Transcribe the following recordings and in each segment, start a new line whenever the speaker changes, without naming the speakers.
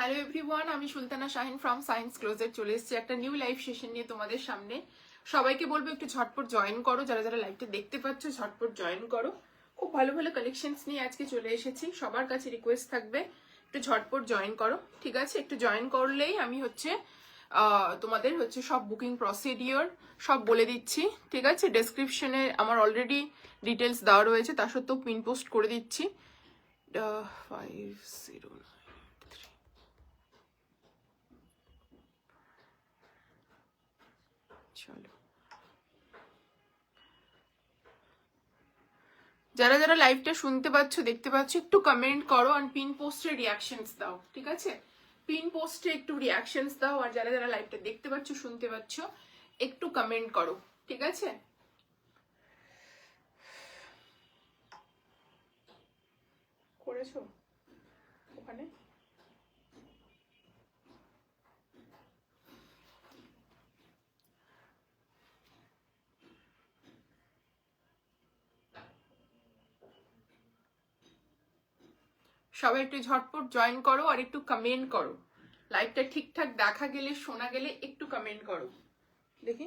Hello everyone, আমি Sultana Shahin from science closet চলে এসেছি একটা নিউ লাইভ সেশন নিয়ে তোমাদের সামনে। সবাইকে বলবো একটু ঝটপট জয়েন করো, যারা যারা লাইভটা দেখতে পাচ্ছ ঝটপট জয়েন করো। খুব ভালো ভালো কালেকশনস নিয়ে আজকে চলে এসেছি। সবার কাছে রিকোয়েস্ট থাকবে একটু ঝটপট জয়েন করো, ঠিক আছে? একটু জয়েন করলেই আমি তোমাদের সব বুকিং প্রসিডিওর সব বলে দিচ্ছি, ঠিক আছে? ডেসক্রিপশনে আমার অলরেডি ডিটেলস দেওয়া রয়েছে, তা সত্ত্বেও পিন পোস্ট করে দিচ্ছি। 50 চলো, যারা যারা লাইভটা শুনতে পাচ্ছ দেখতে পাচ্ছ একটু কমেন্ট করো আর পিন পোস্টে রিয়াকশনস দাও, ঠিক আছে? পিন পোস্টে একটু রিয়াকশনস দাও, আর যারা যারা লাইভটা দেখতে পাচ্ছ শুনতে পাচ্ছ একটু কমেন্ট করো, ঠিক আছে? করেছো ওখানে? সবাই একটু ঝটপট জয়েন করো আর একটু কমেন্ট করো। লাইভটা ঠিকঠাক দেখা গেলে শোনা গেলে একটু কমেন্ট করো দেখি।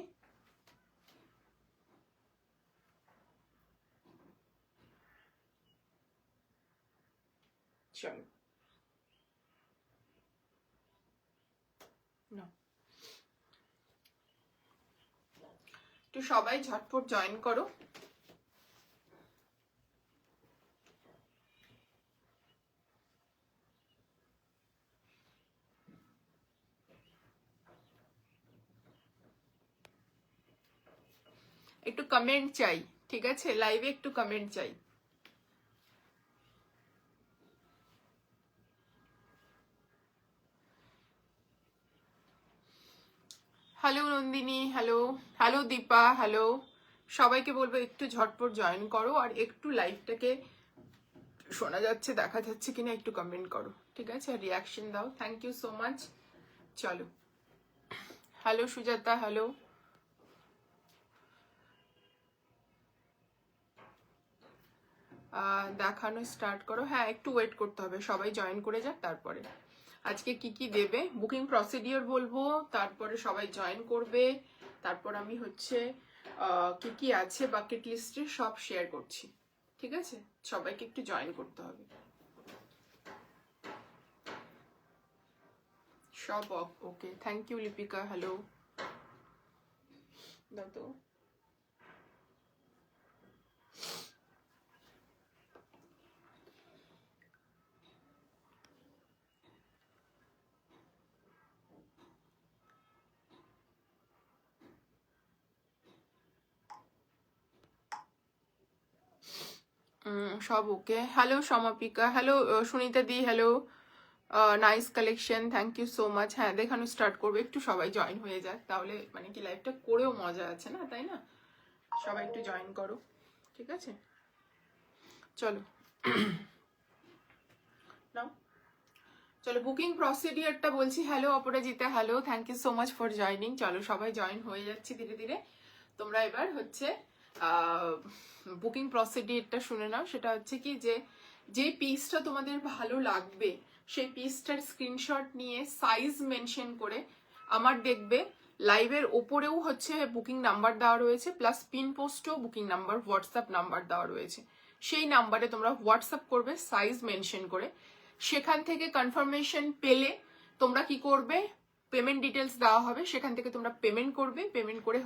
চলো একটু সবাই ঝটপট জয়েন করো। একটু কমেন্ট চাই, ঠিক আছে? লাইভে একটু কমেন্ট চাই। Hello Nandini, hello hello Dipa, hello. সবাইকে বলবো একটু ঝটপট জয়েন করো আর একটু লাইভটাকে শোনা যাচ্ছে দেখা যাচ্ছে কিনা একটু কমেন্ট করো, ঠিক আছে? রিয়াকশন দাও। Thank you so much. চলো, হ্যালো সুজাতা, হ্যালো। দেখানো স্টার্ট করো। হ্যাঁ, একটু ওয়েট করতে হবে, সবাই জয়েন করে যাক তারপরে। আজকে কি কি দেবে বুকিং প্রসিডিওর বলবো, তারপরে সবাই জয়েন করবে, তারপর আমি কি কি আছে বাকেট লিস্টে সব শেয়ার করছি, ঠিক আছে? সবাইকে একটু জয়েন করতে হবে। সব okay, thank you Lipika, hello. দাও তো। সব okay. Hello Samapika, hello Sunita দি, hello. Nice collection, thank you so much. হ্যাঁ, দেখানো স্টার্ট করবে, একটু সবাই জয়েন হয়ে যাক, তাহলে মানে কি লাইভটা করেও মজা আছে না, তাই না? সবাই একটু জয়েন করো, ঠিক আছে? চলো নাও, চলো বুকিং প্রসিডিওরটা বলছি। Hello Aparajita, hello, thank you so much for joining. চলো সবাই জয়েন হয়ে যাচ্ছে ধীরে ধীরে। তোমরা এবার বুকিং প্রসিডিওরটা শুনে নাও। সেটা হচ্ছে কি, যে পিসটা তোমাদের ভালো লাগবে সেই পিসটার স্ক্রিনশট নিয়ে সাইজ মেনশন করে আমার দেখবে লাইভের ওপরেও বুকিং নাম্বার দেওয়া রয়েছে, প্লাস পিন পোস্টেও বুকিং নাম্বার হোয়াটসঅ্যাপ নাম্বার দেওয়া রয়েছে। সেই নাম্বারে তোমরা হোয়াটসঅ্যাপ করবে সাইজ মেনশন করে। সেখান থেকে কনফার্মেশন পেলে তোমরা কি করবে, পেমেন্ট ডিটেলস দেওয়া হবে, সেখান থেকে তোমরা পেমেন্ট করবে। পেমেন্ট করে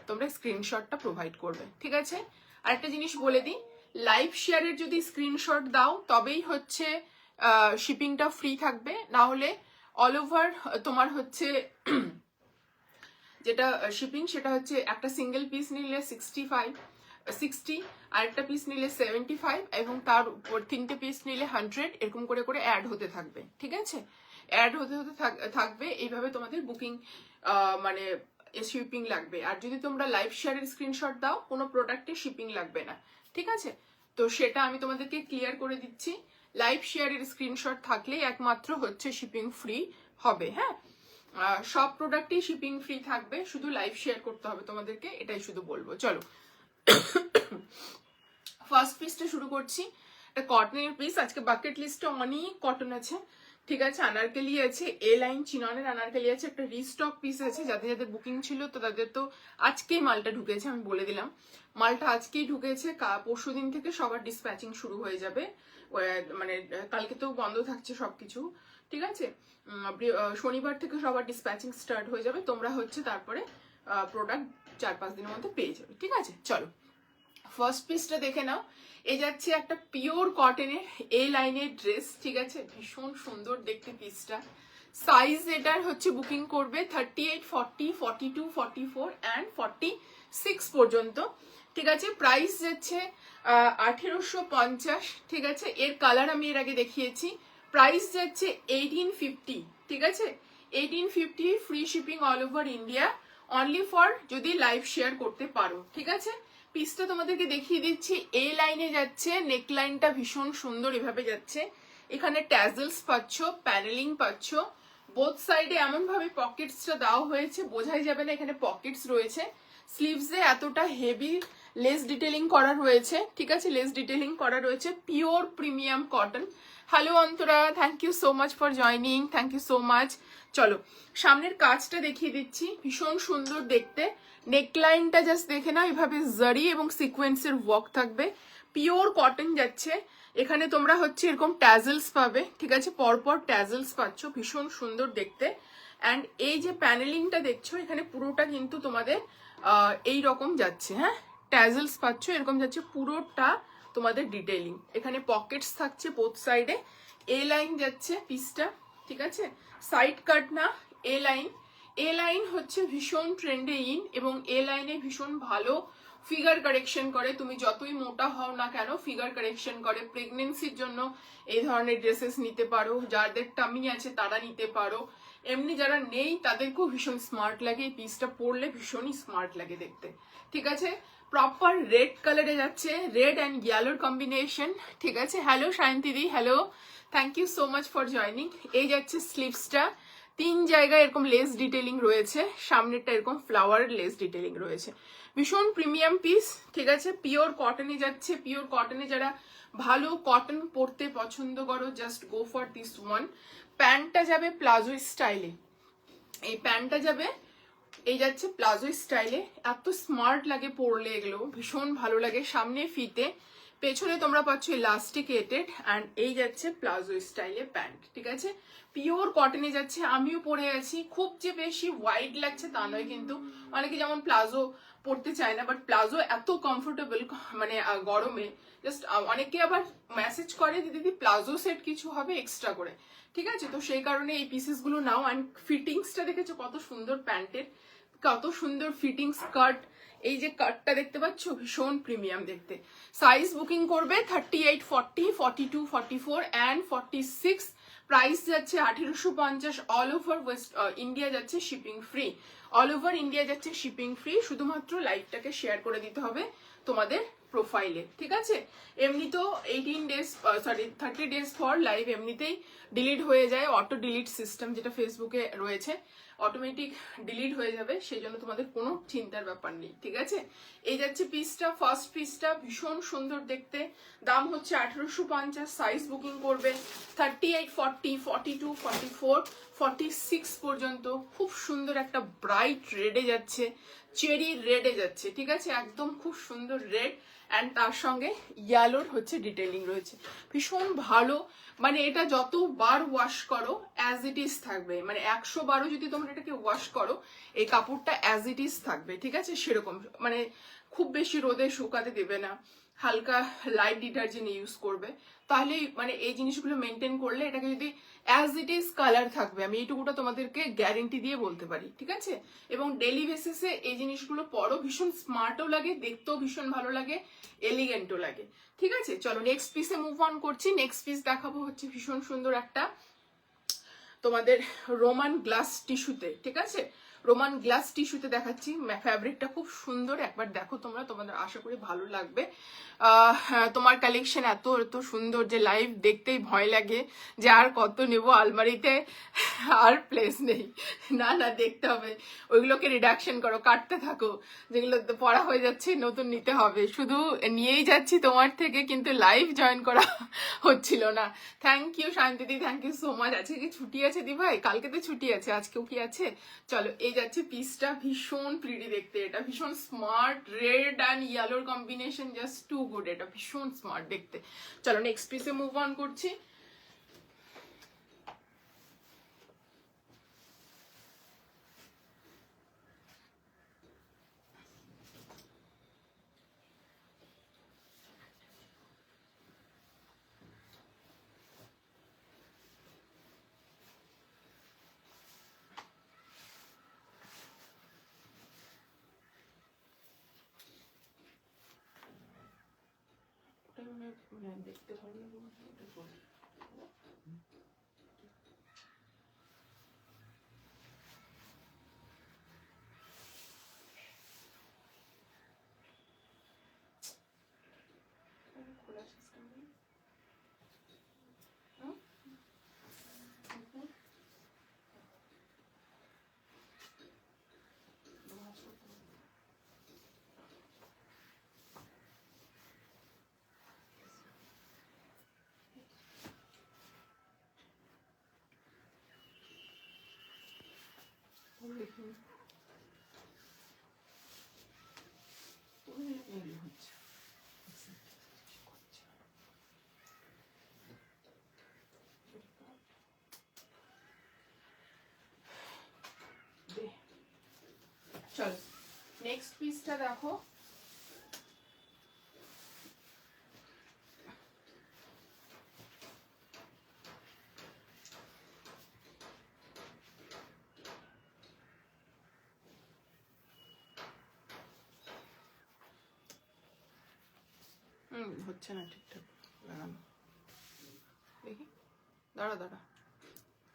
তোমরা স্ক্রিনশটটা প্রোভাইড করবে, ঠিক আছে? আরেকটা জিনিস বলে দিই, লাইভ শেয়ারের যদি স্ক্রিনশট দাও তবেই শিপিংটা ফ্রি থাকবে, না হলে অল ওভার তোমার যেটা শিপিং সেটা একটা সিঙ্গেল পিস নিলে 60, আর একটা পিস নিলে 75, এবং তার উপর 3টে পিস নিলে 100, এরকম করে করে অ্যাড হতে থাকবে, ঠিক আছে? অ্যাড হতে হতে থাকবে। এইভাবে তোমাদের বুকিং মানে শিপিং লাগবে। আর যদি তোমরা লাইভ শেয়ারের স্ক্রিনশট দাও কোনো প্রোডাক্টে শিপিং লাগবে না, ঠিক আছে? তো সেটা আমি তোমাদেরকে ক্লিয়ার করে দিচ্ছি। লাইভ শেয়ারের স্ক্রিনশট থাকলেই একমাত্র শিপিং ফ্রি হবে। হ্যাঁ, সব প্রোডাক্টই শিপিং ফ্রি থাকবে, শুধু লাইভ শেয়ার করতে হবে তোমাদেরকে, এটাই শুধু বলবো। চলো ফার্স্ট পিসটা শুরু করছি। এটা কটনের পিস। আজকে বাকেট লিস্টে অনেক কটন আছে, ঠিক আছে, আনারকলি আছে, এ লাইন চিননের আনারকলি আছে, একটা রিস্টক পিস আছে, যাদের যাদের বুকিং ছিল তো তাদের তো আজকেই মালটা ঢুকেছে, আমি বলে দিলাম মালটা আজকেই ঢুকেছে। পরশু দিন থেকে সবার ডিসপ্যাচিং শুরু হয়ে যাবে, মানে কালকে তো বন্ধ থাকছে সবকিছু, ঠিক আছে, শনিবার থেকে সবার ডিসপ্যাচিং স্টার্ট হয়ে যাবে, তোমরা হচ্ছে তারপরে প্রোডাক্ট 4-5 দিনের মধ্যে পেয়ে যাবে, ঠিক আছে। চলো ফার্স্ট পিসটা দেখে নাও। এই যাচ্ছে একটা পিওর কটনের এ লাইনের ড্রেস, ঠিক আছে, ভীষণ সুন্দর দেখতে পিসটা। সাইজ এটার হচ্ছে বুকিং করবে 38, 40, 42, 44 অ্যান্ড 46 পর্যন্ত, ঠিক আছে। প্রাইস যাচ্ছে 1850, ঠিক আছে। এর কালার আমি এর আগে দেখিয়েছি। প্রাইস যাচ্ছে 1850, ঠিক আছে, 1850, free shipping all over India, only for যদি লাইভ শেয়ার করতে পারো, ঠিক আছে। পিসটা তোমাদেরকে দেখিয়ে দিচ্ছি। এই লাইনে যাচ্ছে, নেক লাইনটা ভীষণ সুন্দর এভাবে যাচ্ছে, এখানে ট্যাজেলস পাচ্ছ, প্যানেলিং পাচ্ছ, বোথ সাইডে এমন ভাবে পকেটসটা দেওয়া হয়েছে বোঝাই যাবে না এখানে পকেটস রয়েছে। স্লিভসে এতটা হেভি লেস ডিটেলিং করা রয়েছে, ঠিক আছে, লেস ডিটেলিং করা রয়েছে, pure premium cotton. Hello Antara, thank you so much for joining, thank you so much. চলো সামনের কাজটা দেখিয়ে দিচ্ছি, ভীষণ সুন্দর দেখতে। নেকলাইনটা জাস্ট দেখে না, এভাবে জারি এবং সিকোয়েন্সের ওয়ার্ক থাকবে, পিওর কটন যাচ্ছে। এখানে তোমরা হচ্ছে এরকম ট্যাজেলস পাবে, ঠিক আছে, পরপর ট্যাজেলস পাচ্ছ, ভীষণ সুন্দর দেখতে। অ্যান্ড এই যে প্যানেলিংটা দেখছো এখানে পুরোটা কিন্তু তোমাদের এই রকম যাচ্ছে, হ্যাঁ, ট্যাজেলস পাচ্ছ, এরকম যাচ্ছে পুরোটা তোমাদের ডিটেইলিং। এখানে পকেটস থাকছে বোথ সাইডে, এ লাইন যাচ্ছে পিসটা, ঠিক আছে, সাইড কাট না, এ লাইন। এ লাইন হচ্ছে ভীষণ ট্রেন্ডে ইন, এবং এ লাইনে ভীষণ ভালো ফিগার কারেকশন করে। তুমি যতই মোটা হও না কেন ফিগার কারেকশন করে। প্রেগনেন্সির জন্য এই ধরনের ড্রেসেস নিতে পারো, যাদের টামি আছে তারা নিতে পারো, এমনি যারা নেই তাদেরকেও ভীষণ স্মার্ট লাগে। এই পিসটা পরলে ভীষণই স্মার্ট লাগে দেখতে, ঠিক আছে। প্রপার রেড কালারে যাচ্ছে, রেড অ্যান্ড ইয়েলোর কম্বিনেশন, ঠিক আছে। হ্যালো সায়ন্তীদি, hello, thank you so much for joining. এই যাচ্ছে স্লিভসটা, 3 জায়গায় এরকম লেস ডিটেলিং রয়েছে, সামনেরটা এরকম ফ্লাওয়ার লেস ডিটেলিং রয়েছে, ভীষণ প্রিমিয়াম পিস, ঠিক আছে। পিওর কটনে যাচ্ছে, পিওর কটনে যারা ভালো কটন পরতে পছন্দ করো just go for this one. প্যান্টটা যাবে প্লাজো স্টাইলে, এই প্যান্টটা যাবে, এই যাচ্ছে প্লাজো স্টাইলে, এত স্মার্ট লাগে পরলে, এগুলো ভীষণ ভালো লাগে। সামনে ফিতে, পেছনে তোমরা পাচ্ছ ইলাস্টিকেটেড, অ্যান্ড এই যাচ্ছে প্লাজো স্টাইলে প্যান্ট, ঠিক আছে, পিওর কটনে যাচ্ছে। আমিও পরে আছি, খুব যে বেশি ওয়াইড লাগছে তা নয়, কিন্তু অনেকে যেমন প্লাজো পরতে চায় না, বাট প্লাজো এত কমফোর্টেবল, মানে গরমে জাস্ট। অনেকে আবার মেসেজ করে দিদি প্লাজো সেট কিছু হবে এক্সট্রা করে, ঠিক আছে, তো সেই কারণে এই পিসেস গুলো নাও। অ্যান্ড ফিটিংসটা দেখেছো কত সুন্দর, প্যান্টের কত সুন্দর ফিটিংস, কাট, এই যে কাটটা দেখতে পাচ্ছ ভীষণ প্রিমিয়াম দেখতে। সাইজ বুকিং করবে 38, 40, 42, 44 অ্যান্ড 46। প্রাইস যাচ্ছে 1850, অল ওভার ওয়েস্ট ইন্ডিয়া যাচ্ছে shipping free, all over India যাচ্ছে শিপিং ফ্রি। শুধুমাত্র লাইভটাকে শেয়ার করে দিতে হবে তোমাদের প্রোফাইলে, ঠিক আছে। এমনি তো 30 ডেজ ফর লাইভ এমনিতেই ডিলিট হয়ে যায়, অটো ডিলিট সিস্টেম যেটা ফেসবুকে রয়েছে, অটোমেটিক ডিলিট হয়ে যাবে, সেই জন্য তোমাদের কোনো চিন্তার ব্যাপার নেই, ঠিক আছে। এই যাচ্ছে পিসটা, ফার্স্ট পিসটা ভীষণ সুন্দর দেখতে, দাম হচ্ছে 1850। সাইজ বুকিং করবে 38, 40, 42, 44, 46 পর্যন্ত। খুব সুন্দর একটা ব্রাইট রেডে যাচ্ছে, চেরি রেডে যাচ্ছে, ঠিক আছে, একদম খুব সুন্দর রেড, অ্যান্ড তার সঙ্গে ইয়েলোর হচ্ছে ডিটেলিং রয়েছে, ভীষণ ভালো। মানে এটা যতবার ওয়াশ করো অ্যাজ ইট ইজ থাকবে, মানে 100 বারও যদি তোমরা এটাকে ওয়াশ করো এই কাপড়টা অ্যাজ ইট ইজ থাকবে, ঠিক আছে, সেরকম। মানে খুব বেশি রোদে শুকাতে দেবে না, হালকা লাইট ডিটারজেন্ট ইউজ করবে, তাহলে মানে এই জিনিসগুলো মেনটেন করলে এটাকে যদি অ্যাজ ইট ইজ কালার থাকবে, আমি এইটুকুটা তোমাদেরকে গ্যারেন্টি দিয়ে বলতে পারি, ঠিক আছে। এবং ডেলি বেসিসে এই জিনিসগুলো পরো, ভীষণ স্মার্টও লাগে, দেখতেও ভীষণ ভালো লাগে, এলিগেন্টও লাগে, ঠিক আছে। চলো নেক্সট পিসে মুভ অন করছি। নেক্সট পিস দেখাবো হচ্ছে ভীষণ সুন্দর একটা তোমাদের রোমান গ্লাস টিস্যুতে, ঠিক আছে, রোমান গ্লাস টিস্যুতে দেখাচ্ছি, ফ্যাব্রিকটা খুব সুন্দর, একবার দেখো তোমরা, তোমাদের আশা করি ভালো লাগবে। তোমার কালেকশন এত এত সুন্দর যে লাইভ দেখতেই ভয় লাগে যে আর কত নেব, আলমারিতে আর প্লেস নেই। না না, দেখতে হবে, ওইগুলোকে রিডাকশন করো, কাটতে থাকো, যেগুলো পড়া হয়ে যাচ্ছে নতুন নিতে হবে। শুধু নিয়েই যাচ্ছি তোমার থেকে, কিন্তু লাইভ জয়েন করা হচ্ছিল না। থ্যাংক ইউ শান্তিদি, থ্যাংক ইউ সো মাচ। আজকে কি ছুটি আছে দি ভাই? কালকে তো ছুটি আছে, আজকেও কি আছে? চলো, এই যাচ্ছে পিসটা, ভীষণ প্রিটি দেখতে, এটা ভীষণ স্মার্ট, রেড অ্যান্ড ইয়েলোর কম্বিনেশন জাস্ট টু গুড, এটা ভীষণ স্মার্ট দেখতে। চলো নেক্সট পিসে মুভ অন করছি। দেখতে ভালো লাগে। খোলা সিস্টেম হচ্ছে। চল নেক্সট পিসটা দেখো। হচ্ছে না ঠিকঠাক লাগানো, দেখি, দাঁড়া দাঁড়া,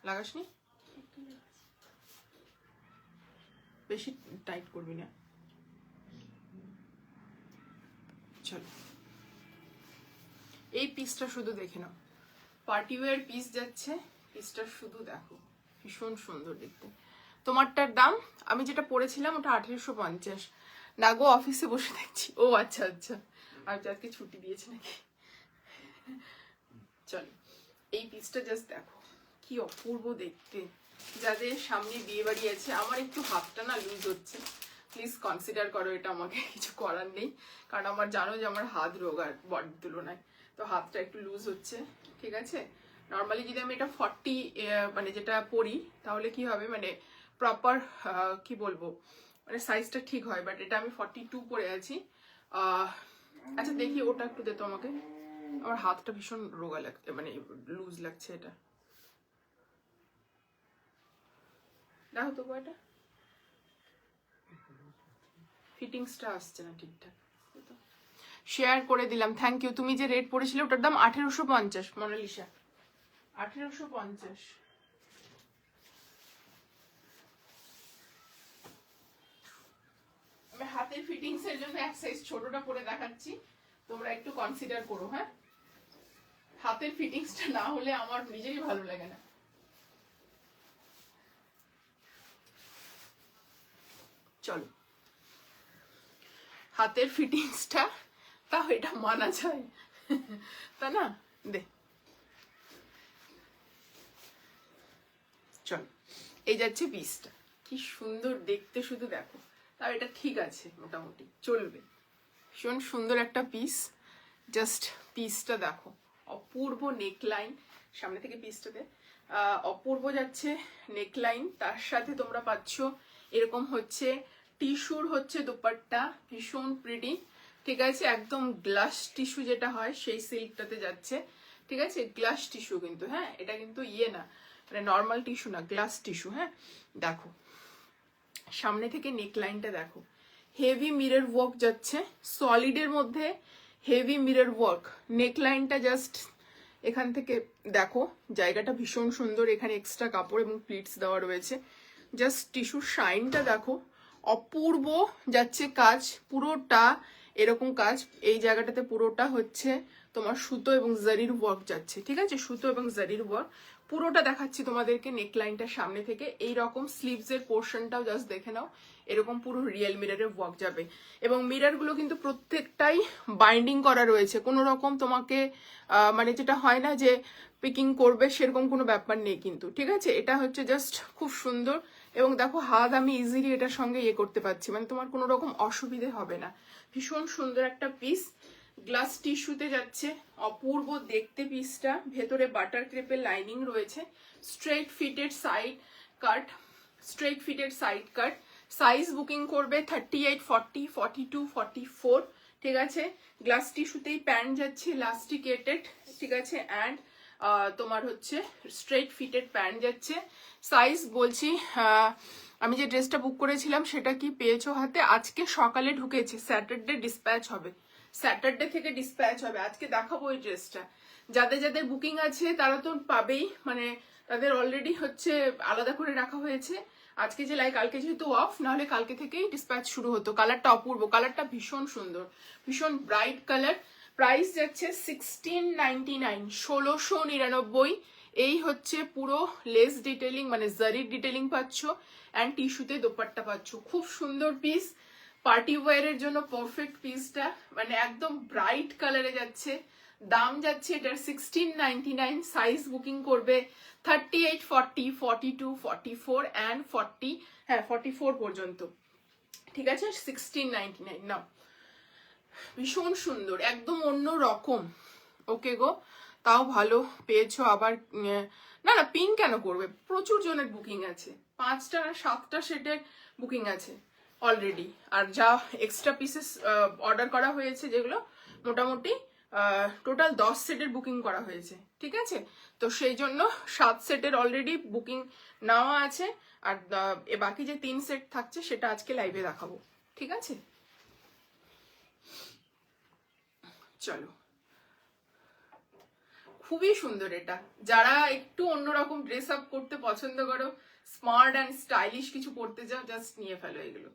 লাগাসনি, বেশি টাইট করবি না। চলো এই পিসটা শুধু দেখে নাও, পার্টি ওয়্যার পিস যাচ্ছে, পিসটা শুধু দেখো, ভীষণ সুন্দর দেখতে। তোমারটার দাম, আমি যেটা পড়েছিলাম ওটা 1850। না গো, অফিসে বসে দেখছি। ও আচ্ছা আচ্ছা, আর আজকে ছুটি দিয়েছে নাকি। চলো এই পিসটা জাস্ট দেখো, কি অপূর্ব দেখতে। যাদের সামনে বিয়ে বাড়ি আছে, আমার একটু হাতটা না লুজ হচ্ছে, প্লিজ কনসিডার করো এটা, আমাকে কিছু করার নেই, কারণ আমার জানো যে আমার হাত রোগার বডির তুলনায়, তো হাতটা একটু লুজ হচ্ছে, ঠিক আছে। নর্মালি যদি আমি এটা 40 মানে যেটা পরি, তাহলে কি হবে, মানে প্রপার কি বলবো, মানে সাইজটা ঠিক হয়, বাট এটা আমি 42 পরে আছি। আচ্ছা দেখি ওটা একটু দে তো আমাকে, আমার হাতটা ভীষণ রোগা লাগছে, মানে লুজ লাগছে, এটা দেখো তো, এটা ফিটিংসটা আসছে না ঠিকঠাক। শেয়ার করে দিলাম, থ্যাংক ইউ। তুমি যে রেট পড়েছিলে ওটার দাম 1850 মোনালিসা, 1850। আমি হাতের ফিটিংস এর জন্য এক সাইজ ছোটটা পরে দেখাচ্ছি, তোমরা একটু কনসিডার করো। হ্যাঁ, হাতের ফিটিংসটা না হলে আমার নিজেরই ভালো লাগে না। চলো হাতের ফিটিংসটা তাও এটা মানা যায়, তা না, দে। চল এই যাচ্ছে পিসটা, কি সুন্দর দেখতে শুধু দেখো, তাও এটা ঠিক আছে, মোটামুটি চলবে, ভীষণ সুন্দর একটা পিস। জাস্ট পিসটা দেখো, অপূর্ব নেকলাইন, সামনে থেকে পিসটাতে অপূর্ব যাচ্ছে নেকলাইন, তার সাথে তোমরা পাচ্ছ এরকম হচ্ছে টিস্যুর হচ্ছে দোপাট্টা, ভীষণ প্রিটি, ঠিক আছে, একদম গ্লাস টিস্যু যেটা হয় সেই সিল্কটাতে যাচ্ছে, ঠিক আছে, গ্লাস টিস্যু কিন্তু, হ্যাঁ এটা কিন্তু ইয়ে না, মানে নর্মাল টিস্যু না, গ্লাস টিস্যু। হ্যাঁ দেখো সামনে থেকে নেকলাইনটা দেখো, হেভি মিরর ওয়ার্ক যাচ্ছে, সলিডের মধ্যে হেভি মিরর ওয়ার্ক, নেকলাইনটা জাস্ট এখান থেকে দেখো, জায়গাটা ভীষণ সুন্দর, এখানে এক্সট্রা কাপড় এবং প্লিটস দেওয়া রয়েছে, জাস্ট টিস্যুর শাইনটা দেখো, অপূর্ব যাচ্ছে কাজ পুরোটা, এরকম কাজ এই জায়গাটাতে পুরোটা হচ্ছে তোমার সুতো এবং জারির ওয়ার্ক যাচ্ছে, ঠিক আছে, সুতো এবং জারির ওয়ার্ক পুরোটা দেখাচ্ছি তোমাদেরকে। নেকলাইনটা সামনে থেকে এই রকম, স্লিভস এর পোর্শনটাও জাস্ট দেখে নাও, এরকম পুরো রিয়েল মিররের ওয়ার্ক যাবে। এবং মিররগুলো কিন্তু প্রত্যেকটাই বাইন্ডিং করা রয়েছে, কোনো রকম তোমাকে মানে যেটা হয় না যে পিকিং করবে সেরকম কোনো ব্যাপার নেই কিন্তু, ঠিক আছে। এটা হচ্ছে জাস্ট খুব সুন্দর, এবং দেখো হাত আমি ইজিলি এটার সঙ্গে ইয়ে করতে পারছি, মানে তোমার কোনো রকম অসুবিধে হবে না। ভীষণ সুন্দর একটা পিস, গ্লাস টিস্যুতে যাচ্ছে, অপূর্ব দেখতে পিসটা। ভেতরে বাটার ক্রেপের লাইনিং রয়েছে, স্ট্রেট ফিটেড সাইড কাট, স্ট্রেট ফিটেড সাইড কাট। সাইজ বুকিং করবে 38, 40, 42, 44, ঠিক আছে। গ্লাস টিস্যুতেই প্যান্ট যাচ্ছে, ইলাস্টিকেটেড, ঠিক আছে, অ্যান্ড তোমার হচ্ছে স্ট্রেট ফিটেড প্যান্ট যাচ্ছে। সাইজ বলছি, আমি যে ড্রেসটা বুক করেছিলাম সেটা কি পেয়েছো হাতে? আজকে সকালে ঢুকেছে, স্যাটারডে ডিসপ্যাচ হবে, স্যাটারডে থেকে ডিসপ্যাচ হবে। আজকে দেখাবো এই ড্রেসটা, যাদের যাদের বুকিং আছে তারা তো পাবেই, মানে তাদের অলরেডি হচ্ছে আলাদা করে রাখা হয়েছে। আজকে যে কালকে যেহেতু অফ, নাহলে কালকে থেকেই ডিসপ্যাচ শুরু হতো। কালারটা অপূর্ব, কালারটা ভীষণ সুন্দর, ভীষণ ব্রাইট কালার। প্রাইস যাচ্ছে 1699, 1699। এই হচ্ছে পুরো লেস ডিটেলিং, মানে জারির ডিটেলিং পাচ্ছ, অ্যান্ড টিস্যুতে দোপাট্টা পাচ্ছ। খুব সুন্দর পিস, পার্টি ওয়্যারের জন্য পারফেক্ট পিসটা, মানে একদম ব্রাইট কালারে যাচ্ছে। দাম যাচ্ছে এটার 1699। সাইজ বুকিং করবে 38, 40, 42, 44 অ্যান্ড 40, হ্যাঁ 44 পর্যন্ত, ঠিক আছে। 1699 নাও। ভীষণ সুন্দর, একদম অন্য রকম। ওকে গো, তাও ভালো পেয়েছো। আবার না না, পিঙ্ক কেন করবে, প্রচুর জনের বুকিং আছে, 5টা না 7টা সেটের বুকিং আছে অলরেডি। আর যা এক্সট্রা পিসেস অর্ডার করা হয়েছে, যেগুলো মোটামুটি টোটাল 10 সেটের বুকিং করা হয়েছে, ঠিক আছে। তো সেই জন্য 7 সেটের অলরেডি বুকিং নেওয়া আছে, আর বাকি যে 3 সেট থাকছে সেটা আজকে লাইভে দেখাবো, ঠিক আছে। চলো, খুবই সুন্দর এটা। যারা একটু অন্যরকম ড্রেস আপ করতে পছন্দ করো, স্মার্ট অ্যান্ড স্টাইলিশ কিছু পরতে যাও, জাস্ট নিয়ে ফেলো এগুলো।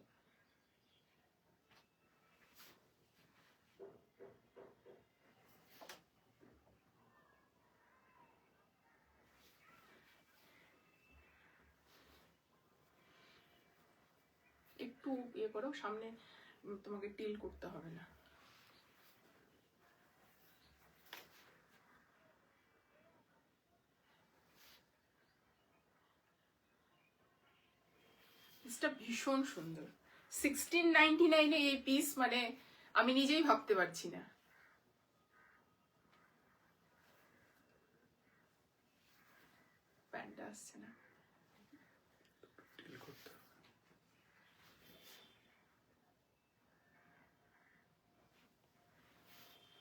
একটু ইয়ে করো সামনে, তোমাকে টিল করতে হবে না। পিসটা ভীষণ সুন্দর, 1699 এই পিস, মানে আমি নিজেই ভাবতে পারছি না। প্যান্টটা আসছে না,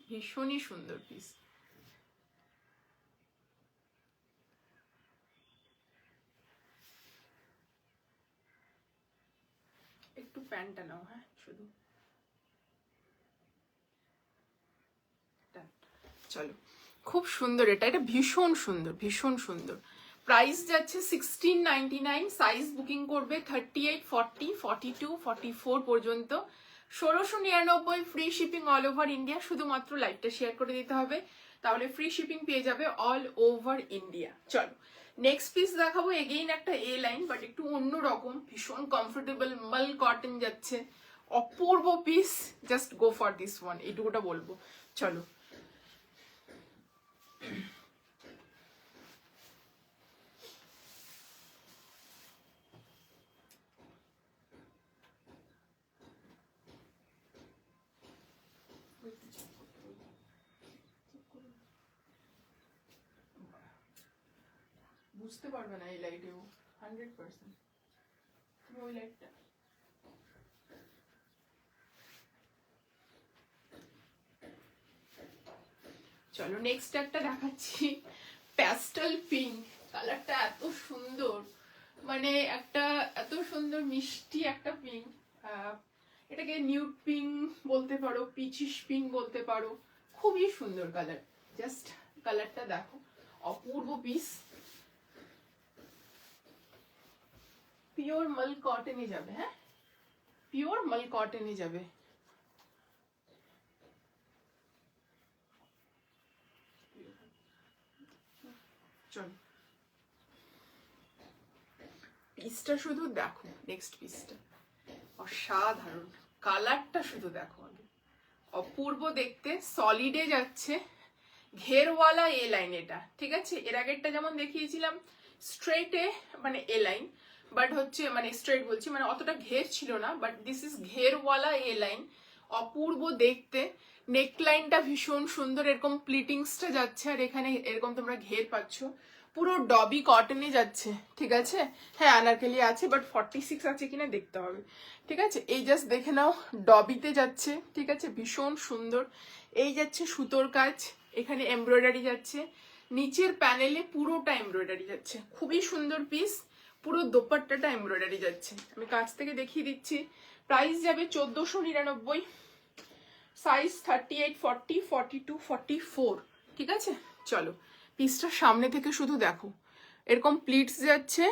ভীষণই সুন্দর পিস। একটু প্যান্টটা নাও, হ্যাঁ শুধু। চলো, খুব সুন্দর এটা, এটা ভীষণ সুন্দর, ভীষণ সুন্দর। প্রাইস যাচ্ছে 1699। সাইজ বুকিং করবে 38, 40, 42, 44 পর্যন্ত। 1699, free shipping all over India. শুধুমাত্র লাইভটা শেয়ার করে দিতে হবে, তাহলে ফ্রি শিপিং পেয়ে যাবে অল ওভার ইন্ডিয়া। চলো, নেক্সট পিস দেখাবো, এগেইন একটা এ লাইন, বাট একটু অন্য রকম, ভীষণ কমফোর্টেবল মাল কটন যাচ্ছে, অপূর্ব piece. Just go for this one, এইটুকুটা বলবো। চলো, বুঝতে পারবে না এই লাইটেও 100%। তুমি ওই লাইটটা, চলো নেক্সট একটা দেখাচ্ছি, প্যাস্টেল পিঙ্ক। কালারটা এত সুন্দর, মানে একটা এত সুন্দর মিষ্টি একটা পিঙ্ক। এটাকে নিউড পিঙ্ক বলতে পারো, পিচিশ পিঙ্ক বলতে পারো, খুবই সুন্দর কালার। জাস্ট কালারটা দেখো, অপূর্ব পিস। পিওর মাল কটনই যাবে, হ্যাঁ পিওর মাল কটনই যাবে। চল পিসটা শুধু দেখো, নেক্সট পিসটা অসাধারণ, কালারটা শুধু দেখো আগে, অপূর্ব দেখতে, সলিডে যাচ্ছে, ঘেরওয়ালা এ লাইন এটা, ঠিক আছে। এর আগেরটা যেমন দেখিয়েছিলাম স্ট্রেটে মানে এ লাইন, বাট হচ্ছে মানে স্ট্রেট বলছি মানে অতটা ঘের ছিল না, বাট দিস ইজ ঘেরওয়ালা এ লাইন, অপূর্ব দেখতে। নেকলাইনটা ভীষণ সুন্দর, এরকম প্লিটিংসটা যাচ্ছে, আর এখানে এরকম তোমরা ঘের পাচ্ছ, পুরো ডবি কটনে যাচ্ছে, ঠিক আছে। হ্যাঁ আনারকলি আছে, বাট 46 আছে কিনা দেখতে হবে, ঠিক আছে। এই জাস্ট দেখে নাও, ডবিতে যাচ্ছে, ঠিক আছে, ভীষণ সুন্দর। এই যাচ্ছে সুতোর কাজ, এখানে এমব্রয়ডারি যাচ্ছে, নিচের প্যানেলে পুরোটা এমব্রয়ডারি যাচ্ছে, খুবই সুন্দর পিস। পুরো দোপাট্টাটা এমব্রয়ডারি যাচ্ছে, আমি কাছ থেকে দেখিয়ে দিচ্ছি। প্রাইস যাবে 1499, সাইজ 38, 40, 42, 44, ঠিক আছে। চলো পিসটা সামনে থেকে শুধু দেখো, এরকম প্লিটস যাচ্ছে,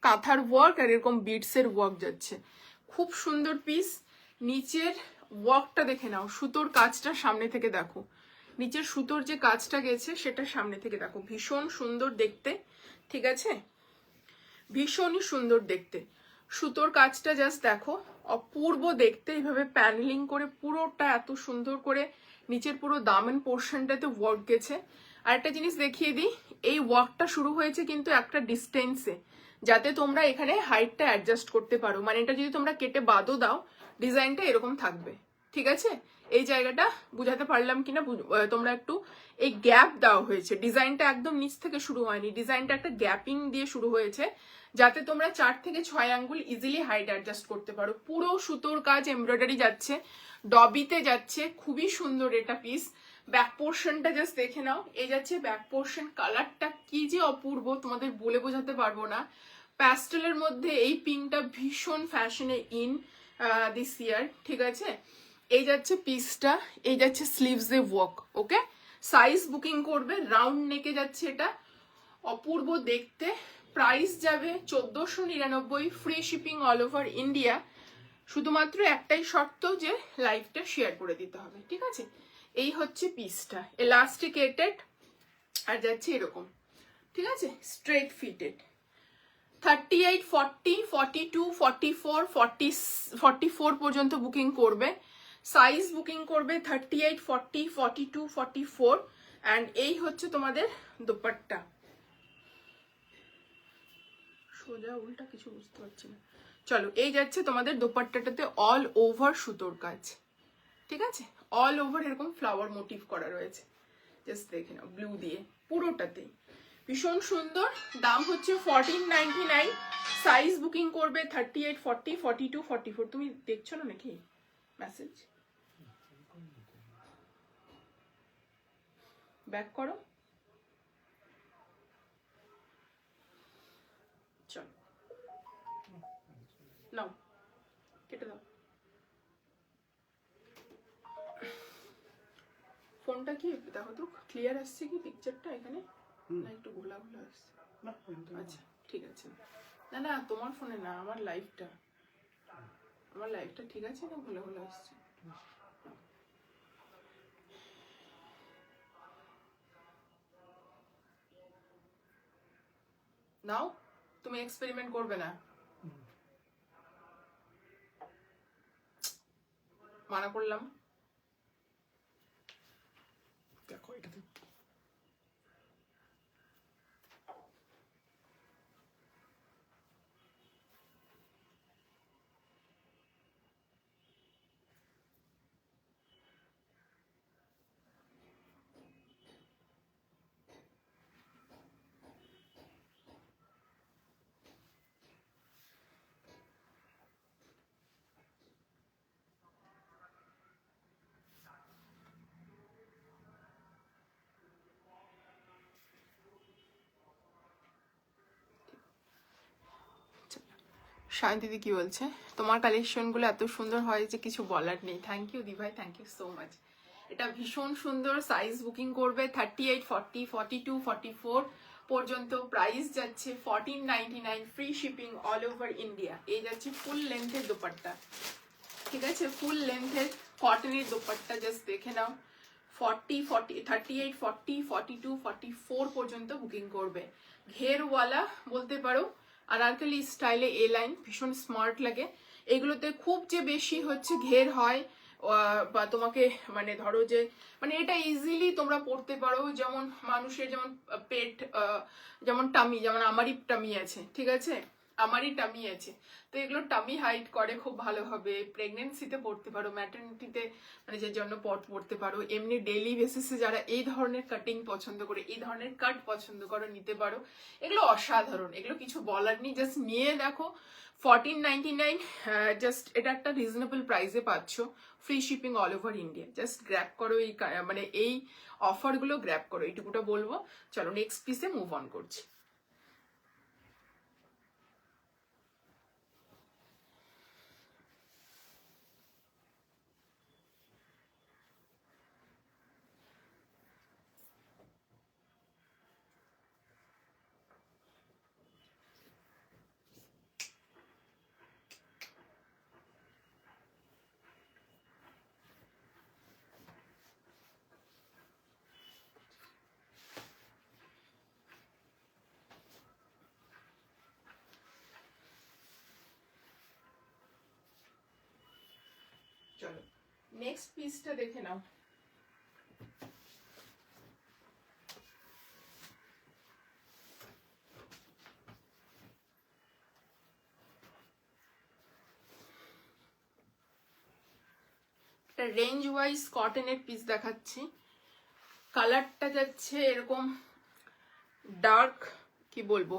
কাঁথার ওয়ার্ক, আর এরকম বিটসের ওয়ার্ক যাচ্ছে, খুব সুন্দর পিস। নিচের ওয়ার্কটা দেখে নাও, সুতোর কাজটা সামনে থেকে দেখো, নিচের সুতোর যে কাজটা গেছে সেটা সামনে থেকে দেখো, ভীষণ সুন্দর দেখতে, ঠিক আছে, ভীষণই সুন্দর দেখতে। সুতোর কাজটা জাস্ট দেখো, অপূর্ব দেখতে, এইভাবে প্যানেলিং করে পুরোটা এত সুন্দর করে, নিচের পুরো দামান পোর্শনটাতে ওয়ার্ক গেছে। আর একটা জিনিস দেখিয়ে দিই, এই ওয়ার্কটা শুরু হয়েছে কিন্তু একটা ডিস্টেন্সে, যাতে তোমরা এখানে হাইটটা অ্যাডজাস্ট করতে পারো, মানে এটা যদি তোমরা কেটে বাদও দাও ডিজাইনটা এরকম থাকবে, ঠিক আছে। এই জায়গাটা বুঝাতে পারলাম কিনা তোমরা একটু, এই গ্যাপ দেওয়া হয়েছে, ডিজাইনটা একদম নিচ থেকে শুরু হয়নি, ডিজাইনটা একটা গ্যাপিং দিয়ে শুরু হয়েছে, যাতে তোমরা 4 থেকে 6 আঙ্গুল ইজিলি হাইট অ্যাডজাস্ট করতে পারো। পুরো সুতোর কাজ এমব্রয়ডারি যাচ্ছে, ডবিতে যাচ্ছে, খুবই সুন্দর এটা পিস। ব্যাক পোর্শনটা জাস্ট দেখে নাও, এই যাচ্ছে ব্যাক পোর্শন, কালারটা কি যে অপূর্ব তোমাদের বলে বোঝাতে পারবো না। প্যাস্টেলের মধ্যে এই পিঙ্কটা ভীষণ ফ্যাশনে ইন দিস ইয়ার, ঠিক আছে। এই যাচ্ছে পিসটা, এই যাচ্ছে স্লিভসে ওয়ার্ক, ওকে। সাইজ বুকিং করবে, রাউন্ড নেকে যাচ্ছে এটা, অপূর্ব দেখতে। প্রাইস যাবে 1499, free shipping all over India. শুধুমাত্র একটাই শর্ত, যে লাইভটা শেয়ার করে দিতে হবে, ঠিক আছে। এই হচ্ছে পিসটা, এলাস্টিকেটেড, আর যাচ্ছে এরকম, ঠিক আছে, স্ট্রেট ফিটেড। 38, 40, 42, 44, 44 পর্যন্ত বুকিং করবে, সাইজ বুকিং করবে 38, 40, 42, 44, অ্যান্ড এই হচ্ছে তোমাদের দোপাট্টা। সোজা উল্টা কিছু বুঝতে পারছি না। চলো এই যাচ্ছে তোমাদের দোপাট্টাটাতে অল ওভার সুতোর কাজ, ঠিক আছে, অল ওভার এরকম ফ্লাওয়ার মোটিভ করা রয়েছে, জাস্ট দেখে নাও, ব্লু দিয়ে পুরোটাতেই, ভীষণ সুন্দর। দাম হচ্ছে 1499, সাইজ বুকিং করবে 38, 40, 42, 44। তুমি দেখছো না নাকি মেসেজ? ব্যাক করো, চলো নাও কেটে দাও। ফোনটা কি দেখো তো ক্লিয়ার আসছে কি পিকচারটা এখানে, না একটু ঘোলা ঘোলা আসছে? আচ্ছা ঠিক আছে, না না তোমার ফোনে না, আমার লাইভটা, আমার লাইভটা ঠিক আছে না ঘোলা ঘোলা আসছে? নাও, তুমি এক্সপেরিমেন্ট করবে না, মানা করলাম। দেখো এটাতে শান্তিদি কি বলছে, তোমার কালেকশনগুলো এত সুন্দর হয় যে কিছু বলার নেই। থ্যাংক ইউ দিভাই, থ্যাংক ইউ সো মাচ। এটা ভীষণ সুন্দর, সাইজ বুকিং করবে 38, 40, 42, 44, পর্যন্ত প্রাইস যাচ্ছে 1499, free shipping all over India. এই যাচ্ছে ফুল লেন্থের দোপাট্টা, ঠিক আছে, ফুল লেন্থের কটনের দোপাট্টা। জাস্ট দেখে নাও, 38, 40, 42, 44 পর্যন্ত বুকিং করবে। ঘেরওয়ালা বলতে পারো, আনারকলি স্টাইলে এ লাইন ভীষণ স্মার্ট লাগে। এগুলোতে খুব যে বেশি হচ্ছে ঘের হয় বা তোমাকে মানে ধরো যে মানে এটা ইজিলি তোমরা পড়তে পারো, যেমন মানুষের যেমন পেট যেমন টামি, যেমন আমারই টামি আছে, ঠিক আছে, আমারই টামি আছে, তো এগুলো টামি হাইট করে খুব ভালোভাবে। প্রেগনেন্সিতে পড়তে পারো, ম্যাটারনিটিতে মানে যে জন্য পড়তে পারো, এমনি ডেইলি বেসিসে যারা এই ধরনের কাটিং পছন্দ করে, এই ধরনের কাট পছন্দ করো, নিতে পারো। এগুলো অসাধারণ, এগুলো কিছু বলার নেই, জাস্ট নিয়ে দেখো। 1499, জাস্ট এটা একটা রিজনেবল প্রাইসে পাচ্ছ, free shipping all over India. Just grab করো এই মানে এই অফারগুলো গ্র্যাব করো, এইটুকুটা বলবো। চলো নেক্সট পিসে মুভ অন করছি। চলো নেক্সট পিসটা দেখে নাও। রেঞ্জ ওয়াইজ কটনের পিস দেখাচ্ছি। কালারটা যাচ্ছে এরকম ডার্ক, কি বলবো,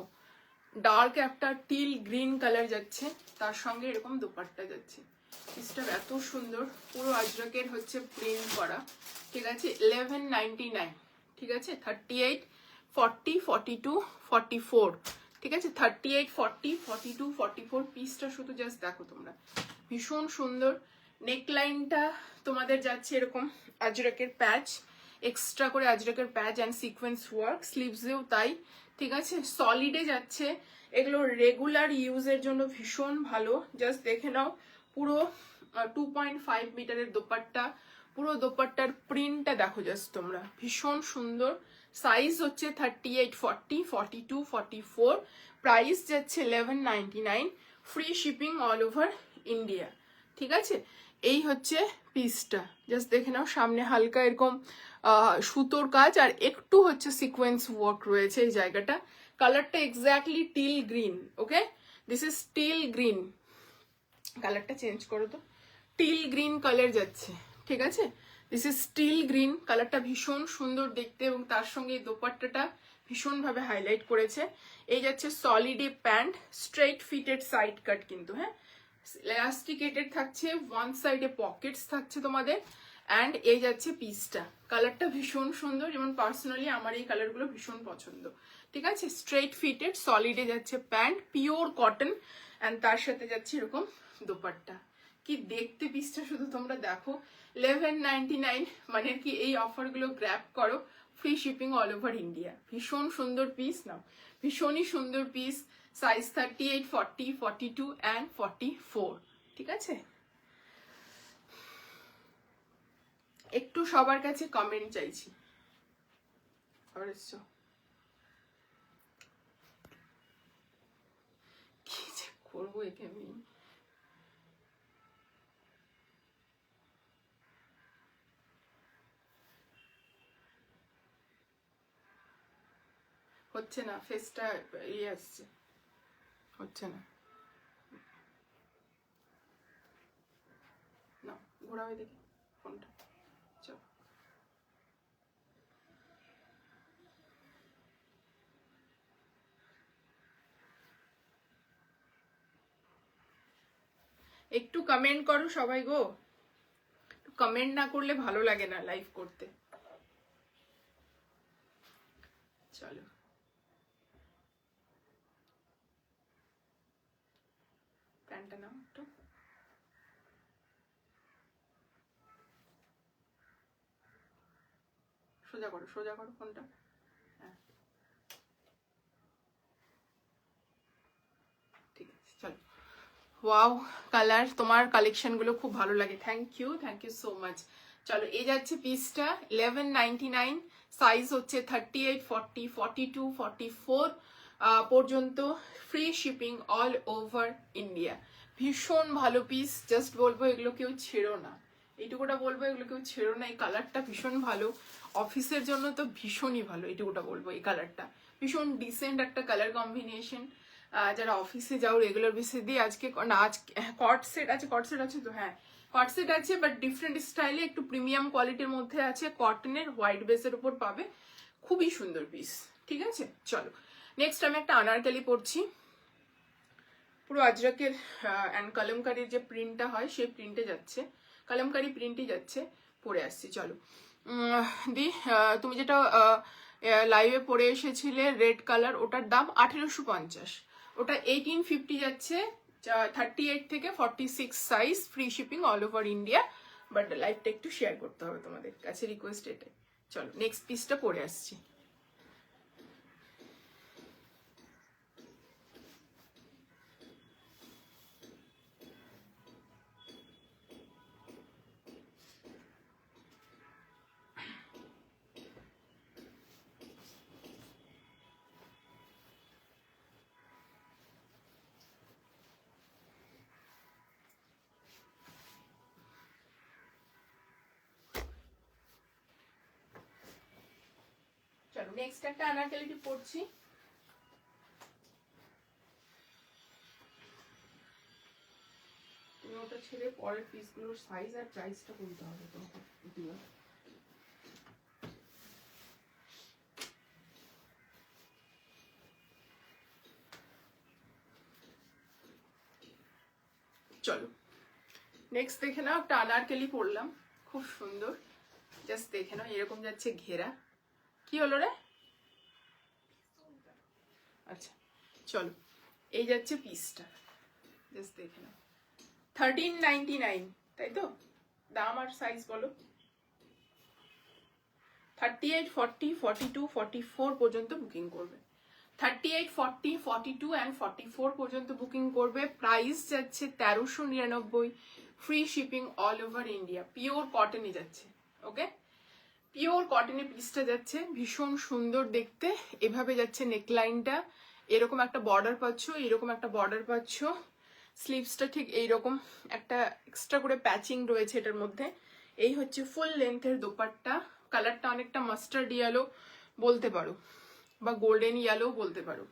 ডার্ক একটা টিল গ্রিন কালার যাচ্ছে, তার সঙ্গে এরকম দোপাট্টা যাচ্ছে। পিসটা এত সুন্দর, পুরো আজরাকের হচ্ছে প্রিন্ট করা, ঠিক আছে। 1199, ঠিক আছে। 38, 40, 42, 44, ঠিক আছে। 38, 40, 42, 44 পিসটা শুধু জাস্ট দেখো তোমরা, ভীষণ সুন্দর। নেকলাইনটা তোমাদের যাচ্ছে এরকম আজরাকের প্যাচ, এক্সট্রা করে আজরাকের প্যাচ অ্যান্ড সিকোয়েন্স ওয়ার্ক, স্লিভসেও তাই, ঠিক আছে। সলিডে যাচ্ছে, এগুলো রেগুলার ইউজের জন্য ভীষণ ভালো। জাস্ট দেখে নাও, পুরো 2.5 মিটারের দোপাট্টা, পুরো দোপাট্টার প্রিন্টটা দেখো জাস্ট তোমরা, ভীষণ সুন্দর। সাইজ হচ্ছে 38, 40, 42, 44, প্রাইস যাচ্ছে 1199, free shipping all over India, ঠিক আছে। এই হচ্ছে পিসটা, জাস্ট দেখে নাও, সামনে হালকা এরকম সুতোর কাজ আর একটু হচ্ছে সিকোয়েন্স ওয়ার্ক রয়েছে এই জায়গাটা। কালারটা exactly till green, okay, this is till green. কালারটা চেঞ্জ করো তো, টিল গ্রিন কালার যাচ্ছে, ঠিক আছে। দিস ইজ টিল গ্রিন, কালারটা ভীষণ সুন্দর দেখতে এবং তার সঙ্গে দোপাট্টাটা ভীষণভাবে হাইলাইট করেছে। এই যাচ্ছে সলিডে pant, straight fitted side cut কিন্তু, হ্যাঁ, ইলাস্টিকেটেড থাকছে, ওয়ান সাইডে পকেটস থাকছে তোমাদের, অ্যান্ড এই যাচ্ছে পিসটা। কালারটা ভীষণ সুন্দর, যেমন পার্সোনালি আমার এই কালারগুলো ভীষণ পছন্দ, ঠিক আছে। স্ট্রেট ফিটেড সলিডে যাচ্ছে প্যান্ট, পিওর কটন, অ্যান্ড তার সাথে যাচ্ছে এরকম দোপাট্টা। কি দেখতে পিসটা শুধু তোমরা দেখো। 1199 মানে কি, এই অফারগুলো গ্র্যাব করো, free shipping all over India. ভীষণ সুন্দর পিস, নাও, ভীষণই সুন্দর পিস। সাইজ 38, 40, 42 অ্যান্ড 44, ঠিক আছে। একটু সবার কাছে কমেন্ট চাইছি। কি যে করবো একে আমি। হচ্ছে না, ফেসটা ইয়ে আসছে, হচ্ছে না। না, ঘোরাও দেখি ফোনটা, চল। একটু কমেন্ট করো সবাই গো, কমেন্ট না করলে ভালো লাগে না লাইভ করতে। চলো, প্যান্টটা নাও একটু, সোজা করো, সোজা করো ফোনটা, হ্যাঁ। ওয়াও কালার, তোমার কালেকশনগুলো খুব ভালো লাগে, থ্যাংক ইউ সো মাচ। চলো এই যাচ্ছে পিসটা 1199, সাইজ হচ্ছে 38, 40, 42, 44 পর্যন্ত, free shipping all over India. ভীষণ ভালো পিস, জাস্ট বলবো এগুলো কেউ ছেড়ো না, এইটুকুটা বলবো, এগুলো কেউ ছেড়ো না। এই কালারটা ভীষণ ভালো, অফিসের জন্য তো ভীষণই ভালো, এইটুকুটা বলবো। এই কালারটা ভীষণ ডিসেন্ট একটা কালার কম্বিনেশন, যারা অফিসে যাও রেগুলার বেসিস দিয়ে। আজকে না, আজকে কট সেট আছে, কট সেট আছে তো, হ্যাঁ কট সেট আছে, বাট ডিফারেন্ট স্টাইলে, একটু প্রিমিয়াম কোয়ালিটির মধ্যে আছে, কটনের হোয়াইট বেসের উপর পাবে, খুবই সুন্দর পিস। ঠিক আছে, চলো নেক্সট আমি একটা আনারকালি পরছি, পুরো আজরাকের অ্যান্ড কলমকারির যে প্রিন্টটা হয় সেই প্রিন্টে যাচ্ছে, কলমকারি প্রিন্টই যাচ্ছে, পরে আসছি। চলো দি, তুমি যেটা লাইভে পরে এসেছিলে রেড কালার, ওটার দাম 1850, ওটা 1850 যাচ্ছে, 38 থেকে 46 size, free shipping all over India. But লাইভটা একটু শেয়ার করতে হবে, তোমাদের কাছে রিকোয়েস্ট এটাই। চলো নেক্সট পিসটা পরে আসছি। চলো নেক্সট একটা আনারকলি পরছি, তুমি ওটা ছেড়ে পরের পিসগুলোর সাইজ আর প্রাইসটা বলতে হবে তোমাকে। চলো নেক্সট দেখে নাও, একটা আনারকলি পরলাম, খুব সুন্দর, জাস্ট দেখে নাও, এরকম যাচ্ছে ঘেরা। কি হলো রে? আচ্ছা চলো, এই যাচ্ছে পিসটা, জাস্ট দেখে নাও, 1399, তাই তো? দাম আর সাইজ বলো। 38, 40, 42, 44 পর্যন্ত বুকিং করবে, 38, 40, 42 অ্যান্ড 44 পর্যন্ত বুকিং করবে। প্রাইস যাচ্ছে 1399, free shipping all over India, pure কটনে যাচ্ছে। ওকে, পিওর কটনে পিসটা যাচ্ছে, ভীষণ সুন্দর দেখতে, এভাবে যাচ্ছে নেকলাইনটা, এরকম একটা বর্ডার পাচ্ছ, এরকম একটা বর্ডার পাচ্ছ, স্লিভসটা ঠিক এইরকম একটা এক্সট্রা করে প্যাচিং রয়েছে এটার মধ্যে। এই হচ্ছে ফুল লেন্থের দোপাট্টা, কালারটা অনেকটা মাস্টার্ড ইয়েলো বলতে পারো, বা গোল্ডেন ইয়েলো বলতে পারো।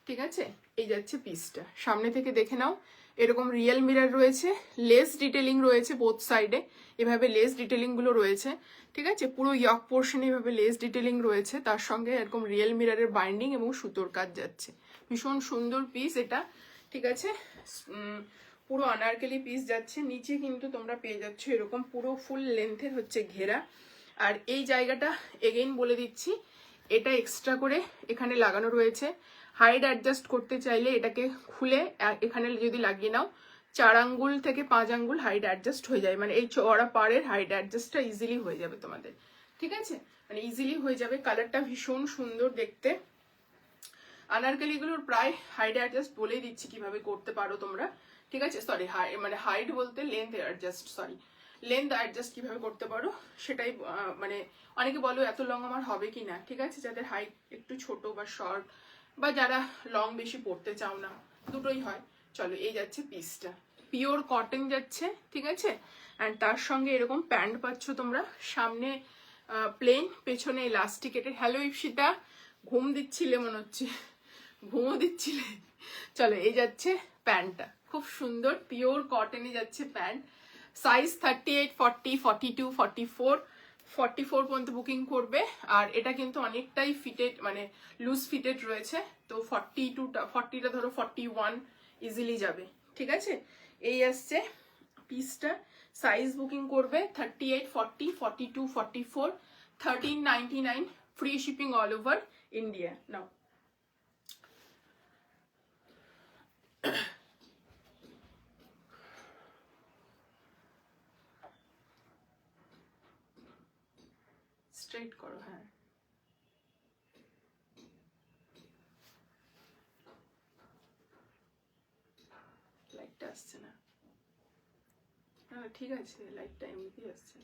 ঠিক আছে, এই যাচ্ছে পিসটা, সামনে থেকে দেখে নাও, এরকম রিয়েল মিরর রয়েছে, লেস ডিটেলিং রয়েছে বোথ সাইডে, এভাবে লেস ডিটেলিং গুলো রয়েছে। ঠিক আছে, পুরো ইয়ক পোর্শনে এভাবে লেস ডিটেলিং রয়েছে, তার সঙ্গে এরকম রিয়েল মিররের বাইন্ডিং এবং সুতোর কাজ যাচ্ছে, ভীষণ সুন্দর পিস এটা। ঠিক আছে, পুরো আনারকলি পিস যাচ্ছে, নিচে কিন্তু তোমরা পেয়ে যাচ্ছ এরকম পুরো ফুল লেন্থের হচ্ছে ঘেরা। আর এই জায়গাটা এগেইন বলে দিচ্ছি, এটা এক্সট্রা করে এখানে লাগানো রয়েছে, হাইট অ্যাডজাস্ট করতে চাইলে এটাকে খুলে এখানে যদি লাগিয়ে নাও, 4 আঙ্গুল থেকে 5 আঙ্গুল হাইট অ্যাডজাস্ট হয়ে যায়, মানে এই চওড়া পাড়ের হাইট অ্যাডজাস্টটা ইজিলি হয়ে যাবে তোমাদের। ঠিক আছে, মানে ইজিলি হয়ে যাবে, কালারটা ভীষণ সুন্দর দেখতে। আনারকলিগুলোর প্রায় হাইট অ্যাডজাস্ট বলেই দিচ্ছি কিভাবে করতে পারো তোমরা। ঠিক আছে, সরি মানে হাইট বলতে length adjust, sorry length adjust কিভাবে করতে পারো সেটাই, মানে অনেকে বলো এত লং আমার হবে কি না। ঠিক আছে, যাদের হাইট একটু ছোট বা শর্ট, বা যারা লং বেশি পড়তে চাও না, দুটোই হয়। চলো এই যাচ্ছে পিসটা, পিওর কটন যাচ্ছে। ঠিক আছে, অ্যান্ড তার সঙ্গে এরকম প্যান্ট পাচ্ছ তোমরা, সামনে প্লেন, পেছনে ইলাস্টিকেটের। হ্যালো ইপসিতা, ঘুম দিচ্ছিলে মনে হচ্ছে, ঘুমো দিচ্ছিলে। চলো এই যাচ্ছে প্যান্টটা, খুব সুন্দর পিওর কটনে যাচ্ছে প্যান্ট, সাইজ 38, 40, 42, 44, 44 পর্যন্ত বুকিং করবে। আর এটা কিন্তু অনেকটাই ফিটেড, মানে লুজ ফিটেড রয়েছে, তো 40টা ধরো 41 ইজিলি যাবে। ঠিক আছে, এই আসছে পিসটা, সাইজ বুকিং করবে 38, 40, 42, 44, 1399, free shipping all over India. Now straight করো, হ্যাঁ লাইটটা আসছে না। না ঠিক আছে, লাইটটা এমনিতেই আসছে।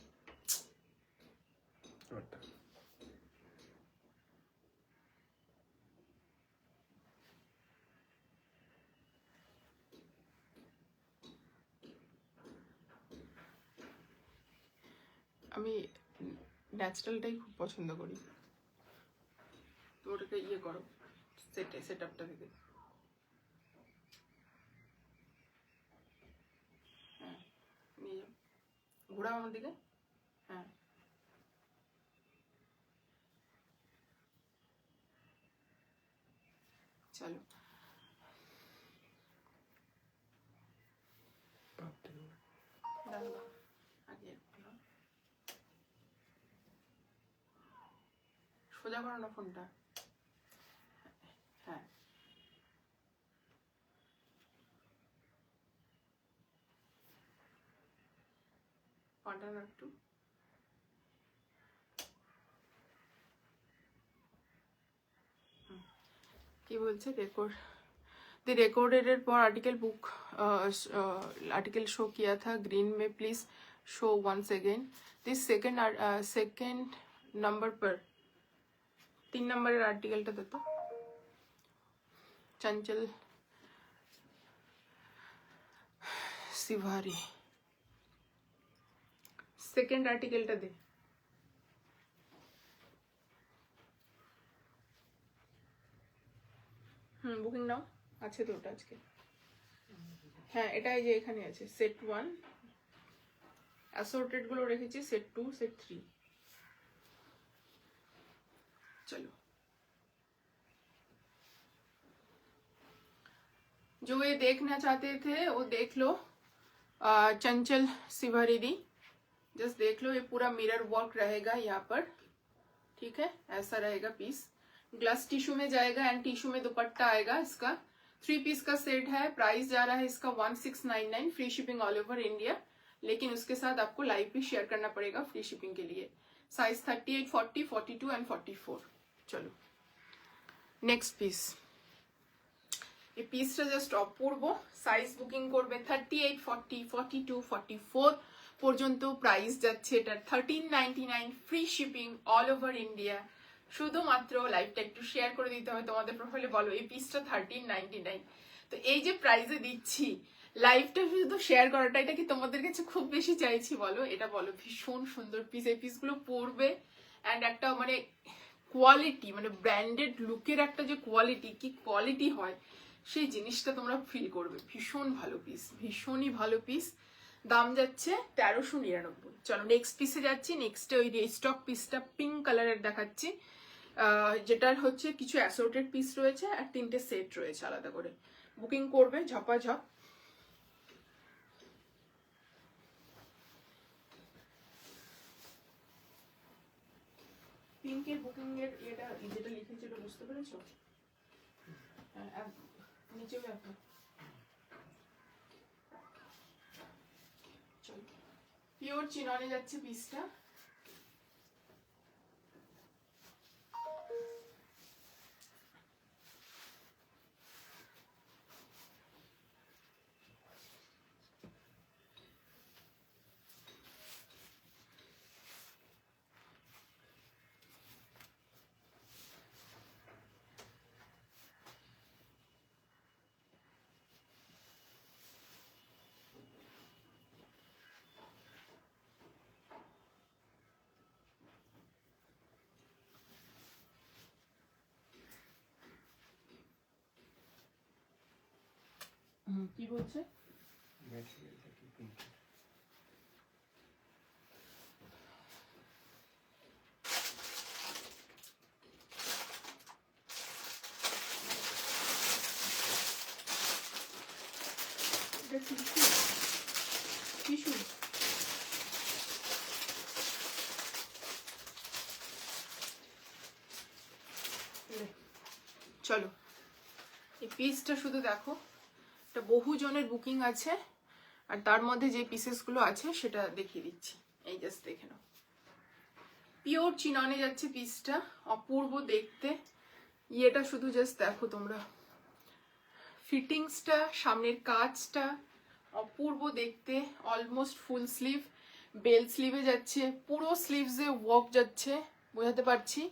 আমি ন্যাচারালটাই খুব পছন্দ করি। তো ওটাকে ইয়ে করো, সেট আপটা থেকে। হ্যাঁ নিয়ে যাও, ঘোরাও আমার দিকে। হ্যাঁ চলো। আগে সোজা করো না ফোনটা। হ্যাঁ পাল্টানো একটু। কি বলছে রেকর্ड द रिकॉर्डेड पर आर्टिकल शो किया था ग्रीन में, please show once again this second number पर 3 नंबर आर्टिकलটা দেখো। चंचल सिवारी सेकंड आर्टिकलটা দে। বুকিং নাও আছে তো ওটা আজকে। হ্যাঁ এটাই যে এখানে আছে সেট 1 অ্যাসর্টেড গুলো রেখেছি, सेट 2 सेट 3। चलो जो ये देखना चाहते थे वो देख लो। चंचल सिवारी जस्ट देख लो, ये पूरा मिरर वर्क रहेगा यहाँ पर, ठीक है। ऐसा रहेगा पीस, ग्लास टिश्यू में जाएगा एंड टिश्यू में दुपट्टा आएगा। इसका 3 पीस का सेट है। प्राइस जा रहा है इसका 1699, free shipping all over India. लेकिन उसके साथ आपको लाइव भी शेयर करना पड़ेगा फ्री शिपिंग के लिए। Size 38, 40, 42 and 44। चलो नेक्स्ट पीस। ये पीसটা জাস্ট অপূর্ব। সাইজ বুকিং করবে 38, 40, 42, 44 পর্যন্ত। প্রাইস যাচ্ছে এটা 1399, free shipping all over India. শুধুমাত্র লাইভটা একটু শেয়ার করে দিতে হবে তোমাদের প্রোফাইলে, বলো এই পিসটা 1399। তো এই যে প্রাইসে দিচ্ছি, লাইভটা শুধু শেয়ার করাটা, এটা কি তোমাদের কাছে খুব বেশি চাইছি বলো? এটা বলো, ভীষণ সুন্দর পিস। এই পিসগুলো পরবে অ্যান্ড একটা মানে কোয়ালিটি, মানে ব্র্যান্ডেড লুকের একটা যে কোয়ালিটি, কি কোয়ালিটি হয় সেই জিনিসটা তোমরা ফিল করবে। ভীষণ ভালো পিস, ভীষণই ভালো পিস। দাম যাচ্ছে 1399। চলো নেক্সট পিসে যাচ্ছি। নেক্সটে ওই রিস্টক পিসটা পিঙ্ক কালারের দেখাচ্ছি, যেটার হচ্ছে কিছু অ্যাসর্টেড পিস রয়েছে আর 3টে সেট রয়েছে আলাদা করে। বুকিং করবে ঝপাঝপ। পিঙ্কের বুকিং এর এটা যেটা লিখেছিল বুঝতে পেরেছো? নিচেও দেখো। চলো পিওর চিননে যাচ্ছে পিসটা। কি বলছে? টিস্যু চলো এই পিসটা শুধু দেখো। এটা বহু জনের বুকিং আছে আর তার মধ্যে যে পিসেসগুলো আছে সেটা দেখিয়ে দিচ্ছি। এই জাস্ট দেখে নাও, পিওর চিননে যাচ্ছে পিসটা। অপূর্ব দেখতে। ইয়েটা শুধু জাস্ট দেখো তোমরা, ফিটিংসটা, সামনের কাজটা অপূর্ব দেখতে, অলমোস্ট ফুল স্লিভ, বেল স্লিভে যাচ্ছে, পুরো স্লিভসে ওয়ার্ক যাচ্ছে, বোঝাতে পারছি।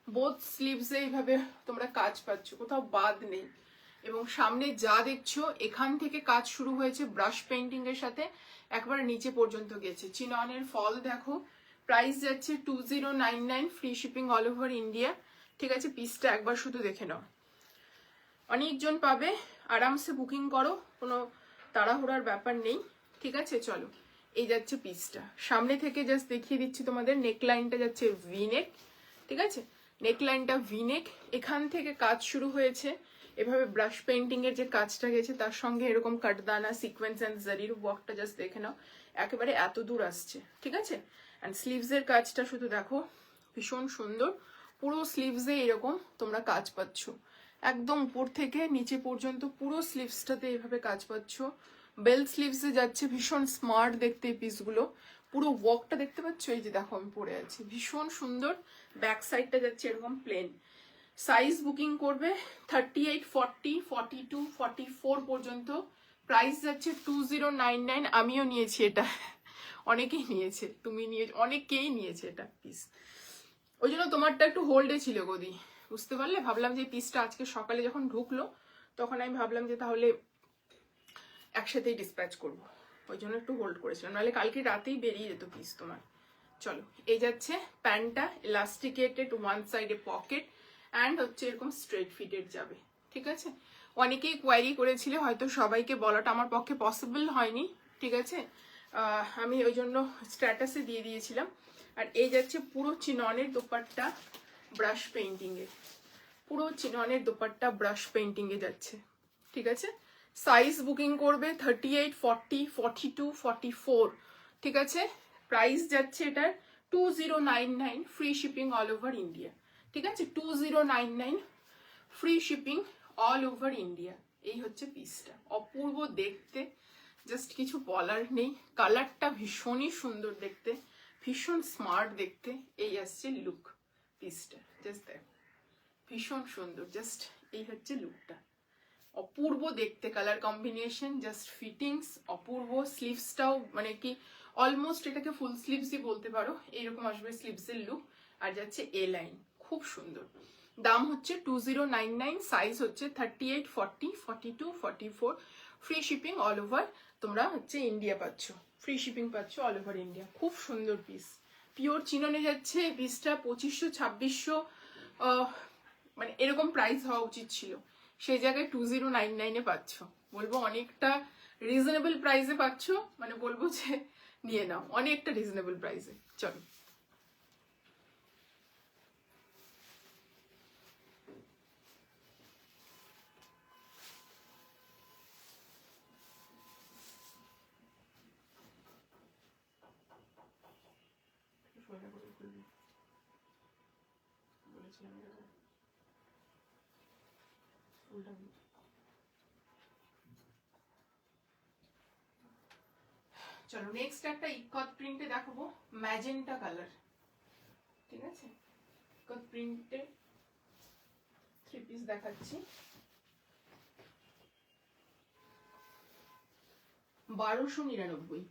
বোথ স্লিভসে এইভাবে তোমরা কাজ পাচ্ছ, কোথাও বাদ নেই। এবং সামনে যা দেখছো এখান থেকে কাজ শুরু হয়েছে ব্রাশ পেইন্টিং এর সাথে, একবার নিচে পর্যন্ত গেছে। চিননের ফল দেখো, প্রাইস যাচ্ছে 2099, free shipping all over India. ঠিক আছে, পিসটা একবার শুধু দেখে নাও। অনেকজন পাবে, আরামসে বুকিং করো, কোনো তাড়াহুড়ার ব্যাপার নেই। ঠিক আছে, চলো এই যাচ্ছে পিসটা। সামনে থেকে জাস্ট দেখিয়ে দিচ্ছি তোমাদের, নেকলাইনটা যাচ্ছে ভিনেক। ঠিক আছে, নেকলাইনটা ভিনেক, এখান থেকে কাজ শুরু হয়েছে, এভাবে ব্রাশ পেইন্টিং এর যে কাজটা গেছে তার সঙ্গে এরকম কাটদানা সিকোয়েন্স অ্যান্ড জারির ওয়ার্কটা জাস্ট দেখে নাও, একেবারে এত দূর আসছে। ঠিক আছে, অ্যান্ড স্লিভস এর কাজটা শুধু দেখো, ভীষণ সুন্দর। পুরো স্লিভসে এরকম তোমরা কাজ পাচ্ছ, একদম উপর থেকে নিচে পর্যন্ত পুরো স্লিভসটাতে এভাবে কাজ পাচ্ছ। বেল স্লিভসে যাচ্ছে, ভীষণ স্মার্ট দেখতে এই পিসগুলো। পুরো ওয়ার্কটা দেখতে পাচ্ছ, এই যে দেখো আমি পরে আছি, ভীষণ সুন্দর। ব্যাক সাইডটা যাচ্ছে এরকম প্লেন। সাইজ বুকিং করবে 38, 40, 42, 44 পর্যন্ত। প্রাইস যাচ্ছে 2099। আমিও নিয়েছি এটা, অনেকেই নিয়েছে, তুমি নিয়েছো, অনেকেই নিয়েছে এটা পিস। ওই জন্য তোমারটা একটু হোল্ডে ছিল গদি, বুঝতে পারলে? ভাবলাম যে পিসটা আজকে সকালে যখন ঢুকলো তখন আমি ভাবলাম যে তাহলে একসাথেই ডিসপ্যাচ করবো, ওই জন্য একটু হোল্ড করেছিলাম, নাহলে কালকে রাতেই বেরিয়ে যেত পিস তোমার। চলো এই যাচ্ছে প্যান্টটা, ইলাস্টিকেটেড, ওয়ান সাইডে পকেট, অ্যান্ড হচ্ছে এরকম স্ট্রেট ফিটেড যাবে। ঠিক আছে, অনেকেই কোয়ারি করেছিলে, হয়তো সবাইকে বলাটা আমার পক্ষে পসিবল হয়নি। ঠিক আছে, আমি ওই জন্য স্ট্যাটাসে দিয়ে দিয়েছিলাম। আর এই যাচ্ছে পুরো চিননের দোপাট্টা ব্রাশ পেইন্টিং এ, পুরো চিননের দোপাট্টা ব্রাশ পেইন্টিং এ যাচ্ছে। ঠিক আছে, সাইজ বুকিং করবে 38, 40, 42, 44। ঠিক আছে, প্রাইস যাচ্ছে এটার 2099, free shipping all over India. ঠিক আছে, 2099, free shipping all over India. এই হচ্ছে পিসটা, অপূর্ব দেখতে, জাস্ট কিছু বলার নেই। কালারটা ভীষণই সুন্দর দেখতে, ভীষণ স্মার্ট দেখতে। এই আসছে লুক পিসটা, জাস্ট দেখো, ভীষণ সুন্দর। জাস্ট এই হচ্ছে লুকটা, অপূর্ব দেখতে, কালার কম্বিনেশন, জাস্ট ফিটিংস অপূর্ব। স্লিভসটাও মানে কি অলমোস্ট এটাকে ফুল স্লিভসই বলতে পারো, এইরকম আসবে স্লিভসের লুক। আর যাচ্ছে এ লাইন, খুব সুন্দর। দাম হচ্ছে 2099, সাইজ হচ্ছে 38, 40, 42, 44, ফ্রি শিপিং অল ওভার। তোমরা হচ্ছে ইন্ডিয়া পাচ্ছ, ফ্রি শিপিং পাচ্ছ অল ওভার ইন্ডিয়া। খুব সুন্দর পিস, পিওর চিননে যাচ্ছে। পিসটা 2500, 2600 মানে এরকম প্রাইস হওয়া উচিত ছিল, সেই জায়গায় 2099-এ পাচ্ছ। বলবো অনেকটা রিজনেবল প্রাইসে পাচ্ছ, মানে বলবো যে নিয়ে নাও, অনেকটা রিজনেবল প্রাইসে। চলো চলো নেক্সট একটা ইকত প্রিন্টে দেখাবো, ম্যাজেন্টা কালার। ঠিক আছে, ইকত প্রিন্টে থ্রি পিস দেখাচ্ছি, 1299।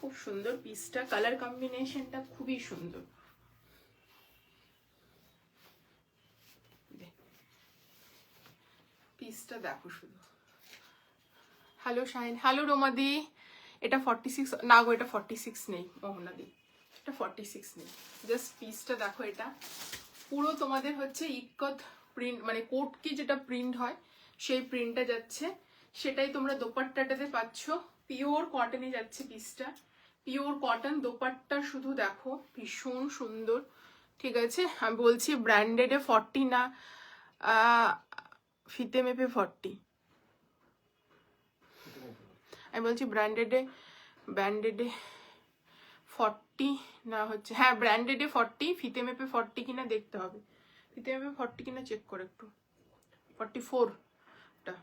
খুব সুন্দর পিসটা, কালার কম্বিনেশনটা খুবই সুন্দর। পিসটা দেখো শুধু। হ্যালো শাহিন, হ্যালো রোমাদি। এটা 46 না গো, এটা 46 নেই মোহনাদি, এটা 46 নেই। জাস্ট পিসটা দেখো, এটা পুরো তোমাদের হচ্ছে ইকত প্রিন্ট, মানে কোট কি যেটা প্রিন্ট হয় সেই প্রিন্টটা যাচ্ছে, সেটাই তোমরা দোপাট্টাটাতে পাচ্ছ। পিওর কটনে যাচ্ছে পিসটা, পিওর কটন দোপাট্টা, শুধু দেখো ভীষণ সুন্দর। ঠিক আছে, আমি বলছি ব্র্যান্ডেডে 40 না, ফিতে মেপে 40, আমি বলছি ব্র্যান্ডেডে 40 না হচ্ছে, হ্যাঁ ব্র্যান্ডেডে 40, ফিতে মেপে 40 কিনা দেখতে হবে, ফিতে মেপে 40 কিনা চেক করে একটু। 44টা,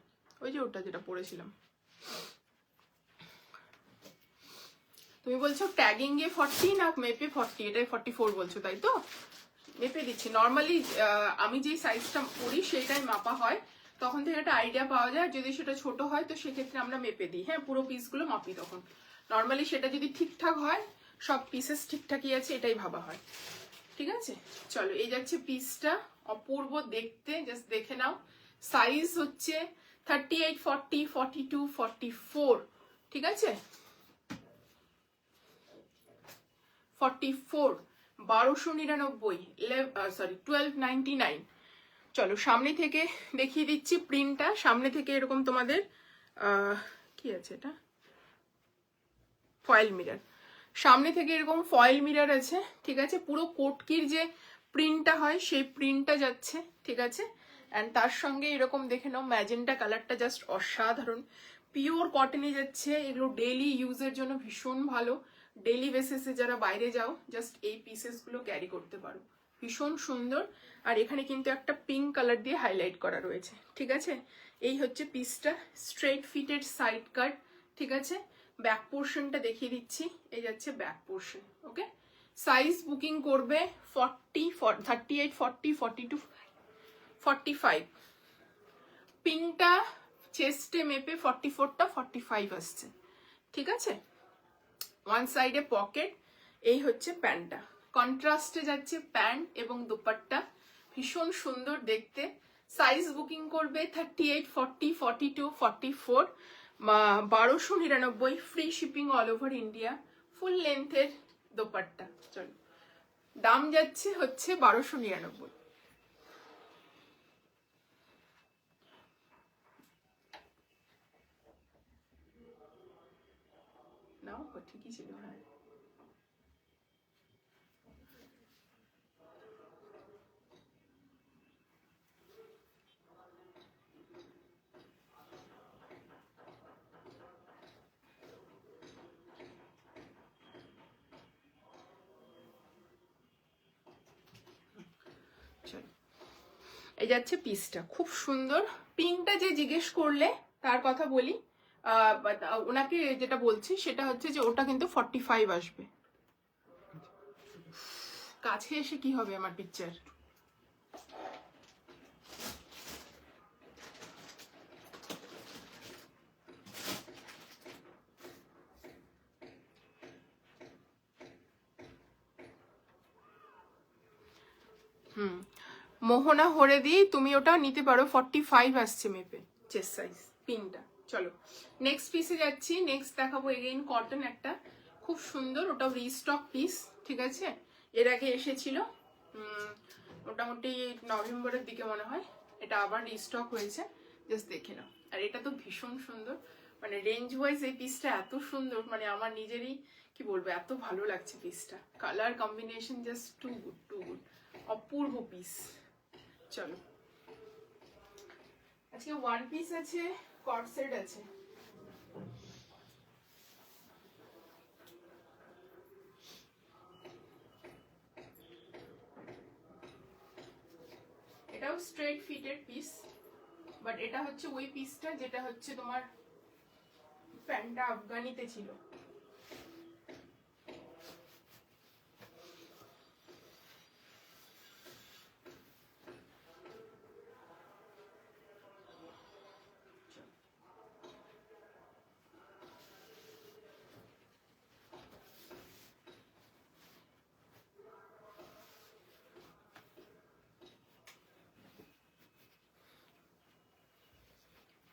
ওই যে ওটা যেটা পড়েছিলাম। তুমি বলছো ট্যাগিং এ 40 না মেপে 40, এটাই 44 বলছো তাই তো? মেপে দিচ্ছি। নর্মালি আমি যেই সাইজটা পরি সেইটাই মাপা হয়, তখন থেকে একটা আইডিয়া পাওয়া যায়। যদি সেটা ছোট হয় তো সেক্ষেত্রে আমরা মেপে দিই, হ্যাঁ পুরো পিসগুলো মাপি তখন। নর্মালি সেটা যদি ঠিকঠাক হয়, সব পিসেস ঠিকঠাকই আছে এটাই ভাবা হয়। ঠিক আছে, চলো এই যাচ্ছে পিসটা, অপূর্ব দেখতে, জাস্ট দেখে নাও। সাইজ হচ্ছে 38, 40, 42, 44, ঠিক আছে 44, 1299, সরি 1299। চলো সামনে থেকে দেখিয়ে দিচ্ছি প্রিন্টটা। সামনে থেকে এরকম তোমাদের কি আছে এটা, ফয়েল মিরর। সামনে থেকে এরকম ফয়েল মিরর আছে, ঠিক আছে। পুরো কোটকির যে প্রিন্টটা হয় সেই প্রিন্টটা যাচ্ছে, ঠিক আছে। অ্যান্ড তার সঙ্গে এরকম দেখে নাও ম্যাজেন্টা কালারটা জাস্ট অসাধারণ, পিওর কটনে যাচ্ছে। এগুলো ডেইলি ইউজের জন্য ভীষণ ভালো। ডেইলি বেসিসে যারা বাইরে যাও জাস্ট এই পিসেসগুলো ক্যারি করতে পারো, ভীষণ সুন্দর। আর এখানে কিন্তু একটা পিঙ্ক কালার দিয়ে হাইলাইট করা রয়েছে, ঠিক আছে। এই হচ্ছে পিসটা, স্ট্রেট ফিটেড সাইড কাট, ঠিক আছে। ব্যাক পোর্শনটা দেখিয়ে দিচ্ছি, এই যাচ্ছে ব্যাক পোর্শন, ওকে। সাইজ বুকিং করবে 40, 38, 40, 42, 45। পিঙ্কটা চেস্টে মেপে 44টা 45 আসছে, ঠিক আছে। ওয়ান সাইডে পকেট। এই হচ্ছে প্যান্টটা, কন্ট্রাস্টে যাচ্ছে প্যান্ট এবং দুপাট্টা, ভীষণ সুন্দর দেখতে। সাইজ বুকিং করবে 38, 40, 42, 44, 1299, free shipping all over India, full লেন্থের দোপাট্টা। চলো দাম যাচ্ছে হচ্ছে 1299। নাও ঠিকই ছিল, হ্যাঁ। এই যাচ্ছে পিসটা, খুব সুন্দর। পিঙ্কটা যে জিজ্ঞেস করলে তার কথা বলি, ওনাকে যেটা বলছি সেটা হচ্ছে যে ওটা কিন্তু 45 আসবে। কাছে এসে কি হবে আমার পিকচার, মোহনা হরে দি তুমি ওটা নিতে পারো, 45 আসছে মেপে চেস্ট সাইজ পিনটা। চলো নেক্সট পিসে যাচ্ছি। নেক্সট দেখাবো এগেইন কটন একটা, খুব সুন্দর, ওটাও রিস্টক পিস, ঠিক আছে। এর আগে এসেছিল মোটামুটি নভেম্বরের দিকে মনে হয়, এটা আবার রিস্টক হয়েছে, জাস্ট দেখে নাও। আর এটা তো ভীষণ সুন্দর, মানে রেঞ্জ ওয়াইজ এই পিসটা এত সুন্দর, মানে আমার নিজেরই কি বলবো, এত ভালো লাগছে পিসটা। Colour combination just too good, too good, অপূর্ব পিস। চলো আজকে ওয়ান পিস আছে, কট সেট আছে। এটাও স্ট্রেট ফিটেড পিস, বাট এটা হচ্ছে ওই পিসটা যেটা হচ্ছে তোমার প্যান্টটা আফগানিতে ছিল।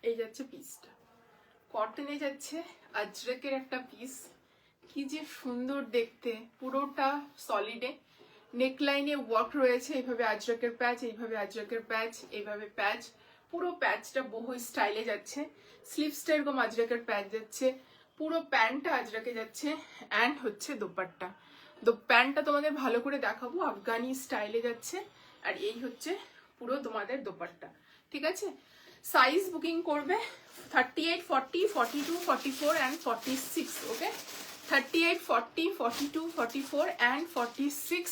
এই যাচ্ছে পিসটা, কটনে যাচ্ছে, আজরকের একটা পিস, কি যে সুন্দর দেখতে, পুরোটা সলিডে। নেকলাইনে ওয়ার্ক রয়েছে, এইভাবে আজরকের প্যাচ, এইভাবে আজরকের প্যাচ, এইভাবে প্যাচ, পুরো প্যাচটা বহু স্টাইলে যাচ্ছে। স্লিভসটা এরকম আজরকের প্যাচ যাচ্ছে, পুরো প্যান্টটা আজরকে যাচ্ছে, অ্যান্ড হচ্ছে দোপাট্টা। প্যান্টটা তোমাদের ভালো করে দেখাবো, আফগানি স্টাইলে যাচ্ছে। আর এই হচ্ছে পুরো তোমাদের দোপাট্টা, ঠিক আছে। সাইজ বুকিং করবে 38, 40, 42, 44 and 46, ওকে। 38, 40, 42, 44 and 46।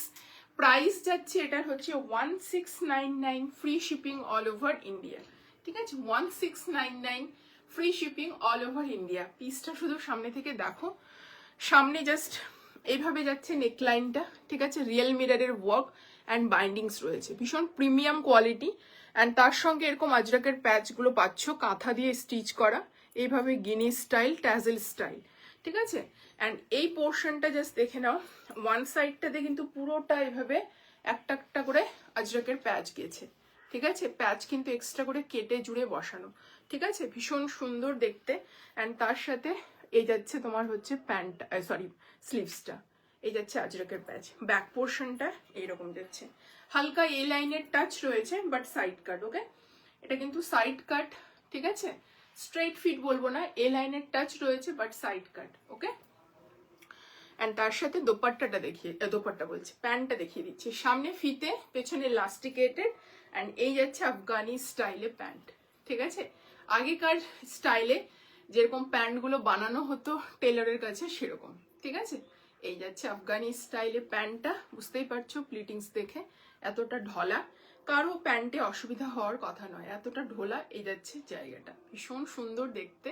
প্রাইস যাচ্ছে এটার হচ্ছে 1699, free shipping all over India, ঠিক আছে। 1699 free shipping all over India. পিসটা শুধু সামনে থেকে দেখো, সামনে জাস্ট এইভাবে যাচ্ছে নেকলাইনটা, ঠিক আছে, রিয়েল মিররের ওয়ার্ক অ্যান্ড বাইন্ডিংস রয়েছে, ভীষণ প্রিমিয়াম কোয়ালিটি। অ্যান্ড তার সঙ্গে এরকম আজরাকের প্যাচগুলো পাচ্ছ কাঁথা দিয়ে স্টিচ করা, এইভাবে গিনি স্টাইল, ট্যাজেল স্টাইল, ঠিক আছে। অ্যান্ড এই পোর্শনটা জাস্ট দেখে নাও, ওয়ান সাইডটাতে কিন্তু পুরোটা এইভাবে একটা একটা করে আজরাকের প্যাচ গেছে, ঠিক আছে, প্যাচ কিন্তু এক্সট্রা করে কেটে জুড়ে বসানো, ঠিক আছে, ভীষণ সুন্দর দেখতে। অ্যান্ড তার সাথে এই যাচ্ছে তোমার হচ্ছে প্যান্ট, সরি স্লিভসটা, এই যাচ্ছে আজরাকের প্যাচ, ব্যাক পোর্শনটা এইরকম যাচ্ছে, হালকা এ লাইনের টাচ রয়েছে বাট সাইড কাট, ওকে, এটা কিন্তু সাইড কাট, ঠিক আছে, স্ট্রেট ফিট বলবো না, এ লাইনের টাচ রয়েছে but side cut, okay. And তার সাথে দোপাট্টাটা দেখিয়ে, দোপাট্টা বলছি, প্যান্টটা দেখিয়ে দিচ্ছি, সামনে ফিতে, পেছনে লাস্টিকেটেড, অ্যান্ড এই যাচ্ছে আফগানি স্টাইলে প্যান্ট, ঠিক আছে, আগেকার স্টাইলে যেরকম প্যান্টগুলো বানানো হতো টেলরের কাছে সেরকম, ঠিক আছে। এই যাচ্ছে আফগানি স্টাইলে প্যান্টটা, বুঝতেই পারছো প্লিটিংস দেখে এতটা ঢলা, কারো প্যান্টে অসুবিধা হওয়ার কথা নয়, এতটা ঢোলা এই যাচ্ছে জায়গাটা, ভীষণ সুন্দর দেখতে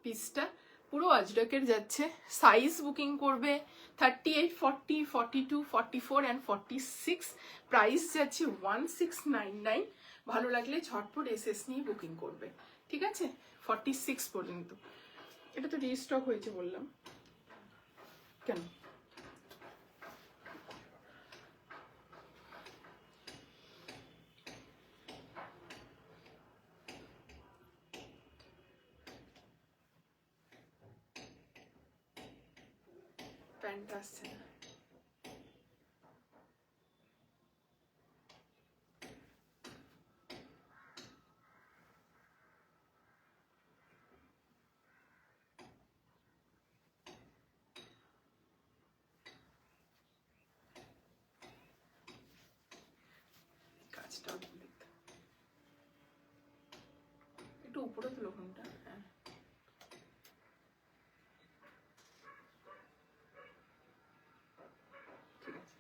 পিসটা, পুরো আজরাকের যাচ্ছে। সাইজ বুকিং করবে 38, 40, 42, 44 অ্যান্ড 46, প্রাইস যাচ্ছে 1699, ভালো লাগলে ঝটপট এসএস নিয়ে বুকিং করবে, ঠিক আছে, 46 পর্যন্ত। এটা তো রিস্টক হয়েছে বললাম, কেন প্যান্ট আসছে না? কাজটাও দেখতে একটু উপরে তুলো ফোনটা, হ্যাঁ ঠিক আছে।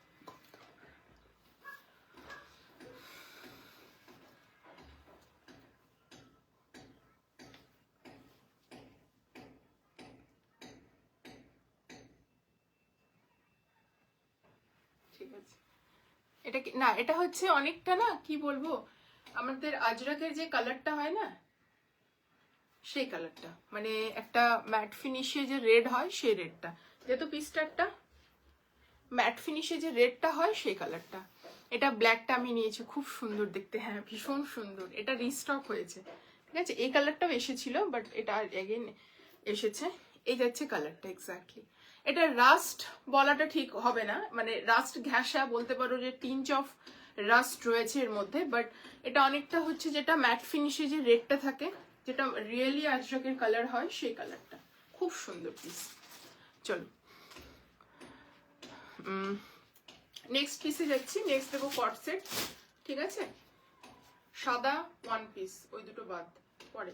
ঠিক আছে, এটা কি না, এটা হচ্ছে অনেকটা না, কি বলবো, আমাদের আজরাকের যে কালারটা হয় না সেই কালারটা, মানে একটা ম্যাট ফিনিশে যে রেড হয় সেই রেডটা, যেহেতু পিসটা একটা ম্যাট ফিনিশে যে রেডটা হয় সেই কালারটা। এটা ব্ল্যাকটা আমি নিয়েছি, খুব সুন্দর দেখতে, হ্যাঁ ভীষণ সুন্দর, এটা রিস্টক হয়েছে, ঠিক আছে, এই কালারটাও এসেছিল বাট এটা এগেন এসেছে, এই যাচ্ছে কালারটা এক্স্যাক্টলি। এটা রাস্ট বলাটা ঠিক হবে না, মানে রাস্ট ঘ্যাসা বলতে পারো, যে টিঞ্চ অফ রাস্ট রয়েছে এর মধ্যে, বাট এটা অনেকটা হচ্ছে যেটা ম্যাট ফিনিশে যে রেডটা থাকে, যেটা রিয়েলি আজরাকের কালার হয় সেই কালারটা, খুব সুন্দর পিস। চলো নেক্সট পিসে যাচ্ছি, নেক্সট দেবো কট সেট, ঠিক আছে, সাদা ওয়ান পিস, ওই দুটো বাদ পরে,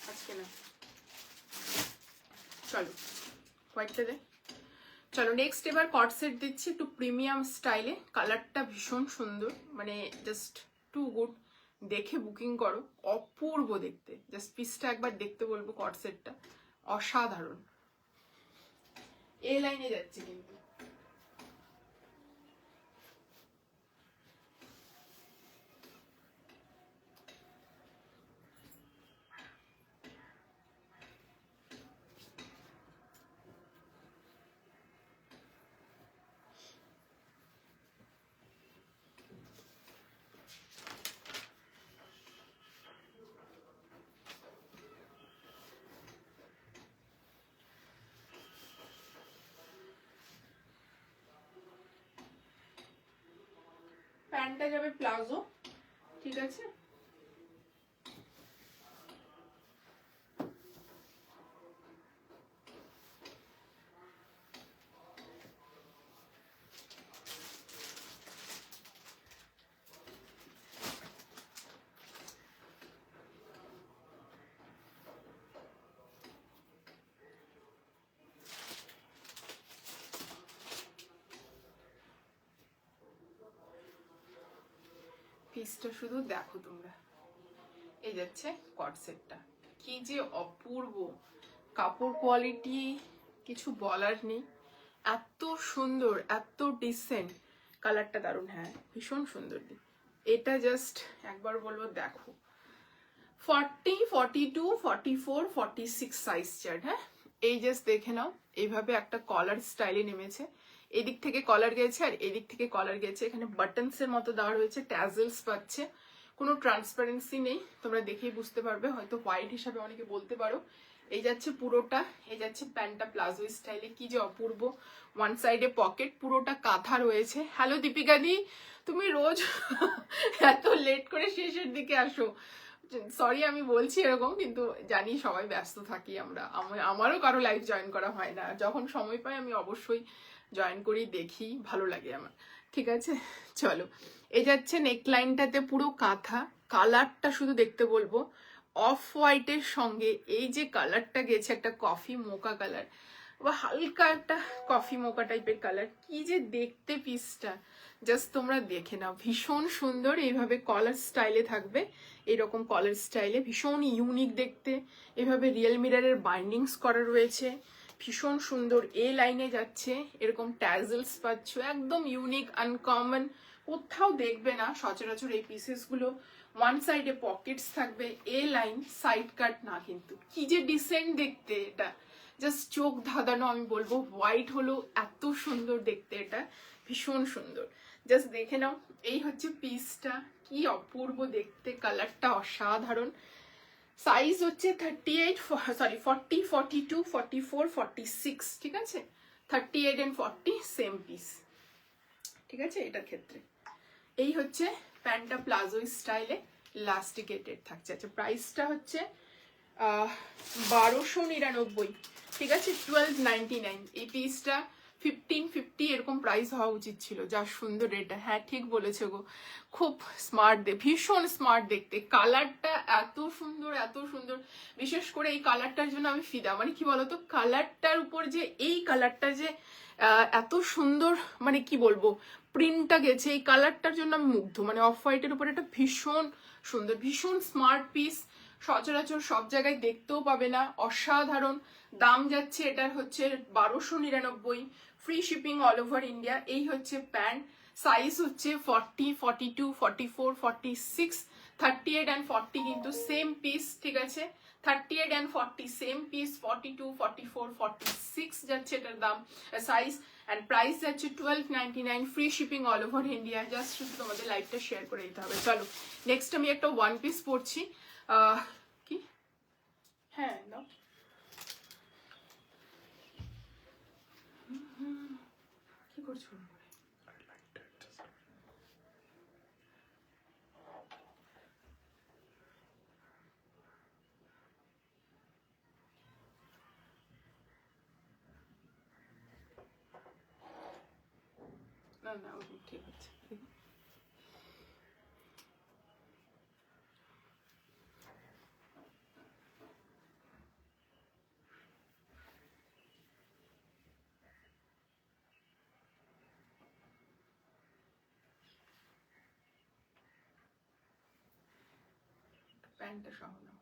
আজকে না, চলো হোয়াইটটা দে। চলো নেক্সট এবার কট সেট দিচ্ছি, একটু প্রিমিয়াম স্টাইলে, কালারটা ভীষণ সুন্দর, মানে জাস্ট টু গুড, দেখে বুকিং করো, অপূর্ব দেখতে, জাস্ট পিসটা একবার দেখতে বলবো, কট সেটটা অসাধারণ, এ লাইনে যাচ্ছে কিন্তু। প্যান্টটা যাবে প্লাজো, ঠিক আছে, পিসটা শুধু দেখো তোমরা, এই যাচ্ছে কট সেটটা, কি যে অপূর্ব কাপড় কোয়ালিটি, কিছু বলার নেই, এত সুন্দর, এত ডিসেন্ট, কালারটা দারুণ। হ্যাঁ ভীষণ সুন্দর। এটা জাস্ট একবার বলবো দেখো, 40, 42, 44, 46 সাইজ চার্ট। হ্যাঁ এই জাস্ট দেখে নাও, এইভাবে একটা কলার স্টাইলে নেমেছে, এদিক থেকে কলার গেছে আর এদিক থেকে কলার গেছে, এখানে বাটনস এর মতো দেওয়া রয়েছে, ট্যাজেলস পাচ্ছে, কোনো ট্রান্সপারেন্সি নেই, তোমরা দেখেই বুঝতে পারবে, হয়তো হোয়াইট হিসাবে অনেকে বলতে পারো। এই যাচ্ছে পুরোটা, এই যাচ্ছে প্যান্টটা প্লাজো স্টাইলে, কি যে অপূর্ব। ওয়ান সাইডে পকেট, পুরোটা কাঁথা রয়েছে। হ্যালো দীপিকা দি, তুমি রোজ এত লেট করে শেষের দিকে আসো, সরি আমি বলছি এরকম, কিন্তু জানি সবাই ব্যস্ত থাকি আমরা, আমারও কারো লাইভ জয়েন করা হয় না, যখন সময় পাই আমি অবশ্যই জয়েন করি, দেখি, ভালো লাগে আমার। ঠিক আছে চলো, এই যাচ্ছে নেকলাইনটাতে পুরো কাঁথা, কালারটা শুধু দেখতে বলবো, অফ হোয়াইটের সঙ্গে এই যে কালারটা গেছে একটা কফি মোকা কালার, বা হালকা একটা কফি মোকা টাইপের কালার, কি যে দেখতে পিসটা, জাস্ট তোমরা দেখে নাও, ভীষণ সুন্দর। এইভাবে কলার স্টাইলে থাকবে, এরকম কলার স্টাইলে ভীষণ ইউনিক দেখতে, এভাবে রিয়েল মিররের বাইন্ডিংস করা রয়েছে, ভীষণ সুন্দর। এ লাইনে যাচ্ছে, এরকম ট্যাজেলস পাচ্ছ, একদম ইউনিক, আনকমন, কোথাও দেখবে না সচরাচর এই পিসেসগুলো। ওয়ান সাইডে পকেটস থাকবে, এ লাইন, সাইড কাট না, কিন্তু কি যে ডিসেন্ট দেখতে, এটা জাস্ট চোখ ধাঁধানো আমি বলবো। হোয়াইট হলো এত সুন্দর দেখতে, এটা ভীষণ সুন্দর, জাস্ট দেখে নাও। এই হচ্ছে পিসটা, কি অপূর্ব দেখতে, কালারটা অসাধারণ। সাইজ হচ্ছে 38, সরি 40, 42, 44, 46, ঠিক আছে, 38 and 40 সেম পিস, ঠিক আছে এটার ক্ষেত্রে। এই হচ্ছে প্যান্টটা প্লাজো স্টাইলে লাস্টিকেটেড থাকছে। আচ্ছা প্রাইসটা হচ্ছে 1299, ঠিক আছে, 1299। এই পিসটা 1550 এরকম প্রাইস হওয়া উচিত ছিল, যা সুন্দর এটা। হ্যাঁ ঠিক বলেছে গো, খুব স্মার্ট, ভীষণ স্মার্ট দেখতে, কালারটা এত সুন্দর, এত সুন্দর। বিশেষ করে এই কালারটার জন্য আমি ফিদা, মানে কি বলতো, কালারটার উপর যে এই কালারটা যে এত সুন্দর, মানে কি বলবো, প্রিন্টটা গেছে, এই কালারটার জন্য আমি মুগ্ধ। মানে অফ হোয়াইটের উপর এটা ভীষণ সুন্দর, ভীষণ স্মার্ট পিস, সচরাচর সব জায়গায় দেখতেও পাবে না, অসাধারণ। দাম যাচ্ছে এটার হচ্ছে 1299, free shipping all over India. এই হচ্ছে প্যান্ট, সাইজ হচ্ছে 40, 42, 44, 46, 38 and 40 কিন্তু সেম পিস, ঠিক আছে, 38 and 40 সেম পিস, 42, 44, 46 যাচ্ছে এটার দাম, সাইজ, অ্যান্ড প্রাইস যাচ্ছে 1299, free shipping all over India. Just শুধু তোমাদের লাইভটা শেয়ার করে দিতে হবে। চলো নেক্সট আমি একটা ওয়ান পিস পরছি, কি, হ্যাঁ নাও, কি করছো? না না ঠিক আছে, প্যান্টটা সহ নাও।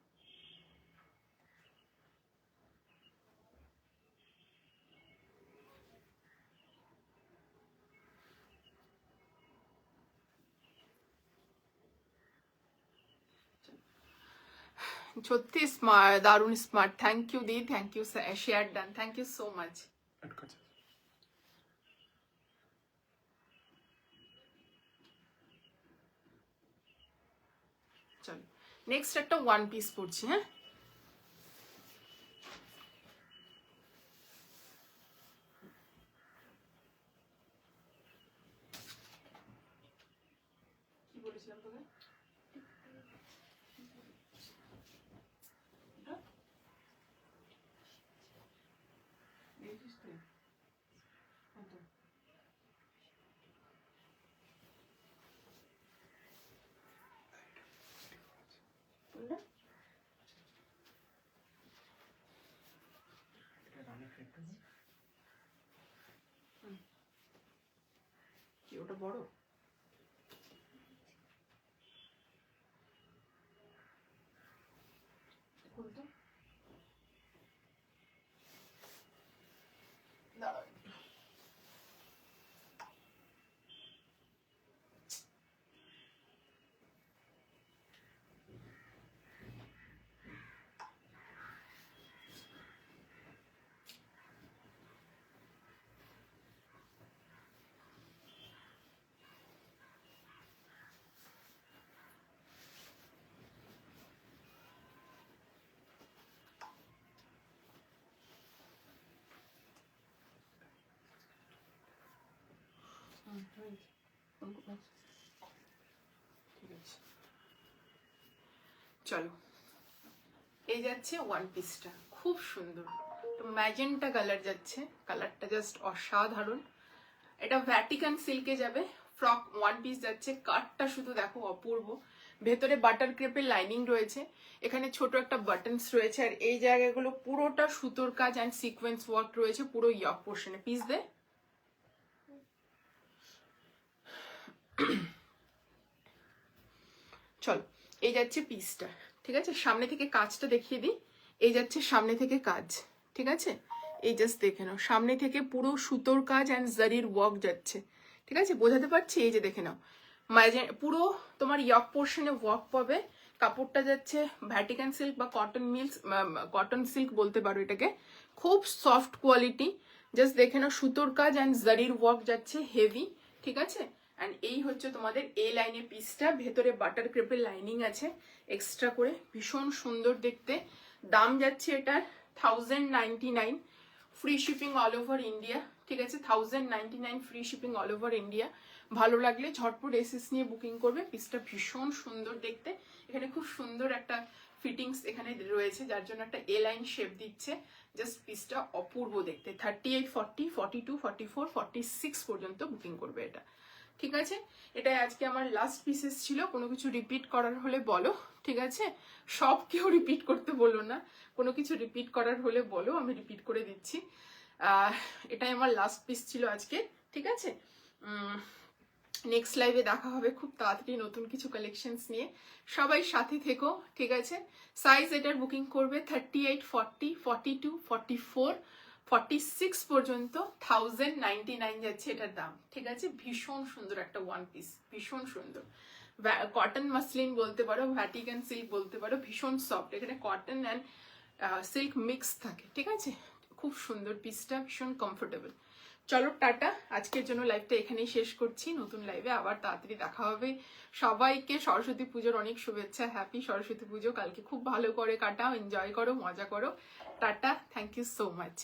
সত্যি স্মার্ট, দারুণ স্মার্ট। থ্যাংক ইউ দি, thank you, share done, thank you so much. চলো নেক্সট একটা ওয়ান পিস পড়ছি। হ্যাঁ কি বলেছিলাম তোকে, কি ওটা বড়, চলো, এই যাচ্ছে ওয়ান পিসটা, খুব সুন্দর, তো ম্যাজেন্টা কালার যাচ্ছে, কালারটা জাস্ট অসাধারণ। এটা ভ্যাটিকান সিল্কে যাবে, ফ্রক ওয়ান পিস যাচ্ছে, কাটটা শুধু দেখো অপূর্ব, ভেতরে বাটার ক্রেপের লাইনিং রয়েছে, এখানে ছোট একটা বাটনস রয়েছে, আর এই জায়গাগুলো পুরোটা সুতোর কাজ অ্যান্ড সিকোয়েন্স ওয়ার্ক রয়েছে পুরো ইয়ক পোর্শনে। পিস দে, চলো এই যাচ্ছে পিসটা, ঠিক আছে। সামনে থেকে কাজটা দেখিয়ে দিই, এই যাচ্ছে সামনে থেকে কাজ, ঠিক আছে। এই জাস্ট দেখে নাও, সামনে থেকে পুরো সুতোর কাজ অ্যান্ড জারির ওয়ার্ক যাচ্ছে, ঠিক আছে, বোঝাতে পারছি। এই যে দেখে নাও, পুরো তোমার ইয়ক পোর্শনে ওয়ার্ক পাবে। কাপড়টা যাচ্ছে ভ্যাটিকান সিল্ক বা কটন সিল্ক বলতে পারো এটাকে, খুব সফট কোয়ালিটি। জাস্ট দেখে নাও, সুতোর কাজ অ্যান্ড জারির ওয়ার্ক যাচ্ছে হেভি, ঠিক আছে। অ্যান্ড এই হচ্ছে তোমাদের এ লাইনের পিসটা, ভেতরে বাটার ক্রেপের লাইনিং আছে এক্সট্রা করে, ভীষণ সুন্দর দেখতে। দাম যাচ্ছে এটার 1099, free shipping all over India, ঠিক আছে। 1099 free shipping all over India. ভালো লাগলে ঝটপট এসএস নিয়ে বুকিং করবে। পিসটা ভীষণ সুন্দর দেখতে, এখানে খুব সুন্দর একটা ফিটিংস এখানে রয়েছে, যার জন্য একটা এ লাইন শেপ দিচ্ছে। জাস্ট পিসটা অপূর্ব দেখতে। 38, 40, 42, 44, 46 পর্যন্ত বুকিং করবে এটা, ঠিক আছে। এটাই আজকে আমার লাস্ট পিসেস ছিল। কোনো কিছু রিপিট করার হলে বলো, ঠিক আছে। সব কেউ রিপিট করতে বলো না, কোনো কিছু রিপিট করার হলে বলো, আমি রিপিট করে দিচ্ছি। এটাই আমার লাস্ট পিস ছিল আজকে, ঠিক আছে। নেক্সট লাইভে দেখা হবে খুব তাড়াতাড়ি নতুন কিছু কালেকশনস নিয়ে। সবাই সাথে থেকো, ঠিক আছে। সাইজ এটার বুকিং করবে 38, 40, 42, 44, 46 পর্যন্ত 1099 যাচ্ছে এটার দাম, ঠিক আছে। ভীষণ সুন্দর একটা ওয়ান পিস, ভীষণ সুন্দর। কটন মাসলিন বলতে পারো, ভ্যাটিকান সিল্ক বলতে পারো, ভীষণ সফট। এখানে কটন অ্যান্ড সিল্ক মিক্স থাকে, ঠিক আছে। খুব সুন্দর পিসটা, ভীষণ কমফোর্টেবল। চলো টাটা, আজকের জন্য লাইভটা এখানেই শেষ করছি। নতুন লাইভে আবার তাড়াতাড়ি দেখা হবে। সবাইকে সরস্বতী পুজোর অনেক শুভেচ্ছা। হ্যাপি সরস্বতী পুজো। কালকে খুব ভালো করে কাটাও, এনজয় করো, মজা করো। টাটা, থ্যাংক ইউ সো মাচ।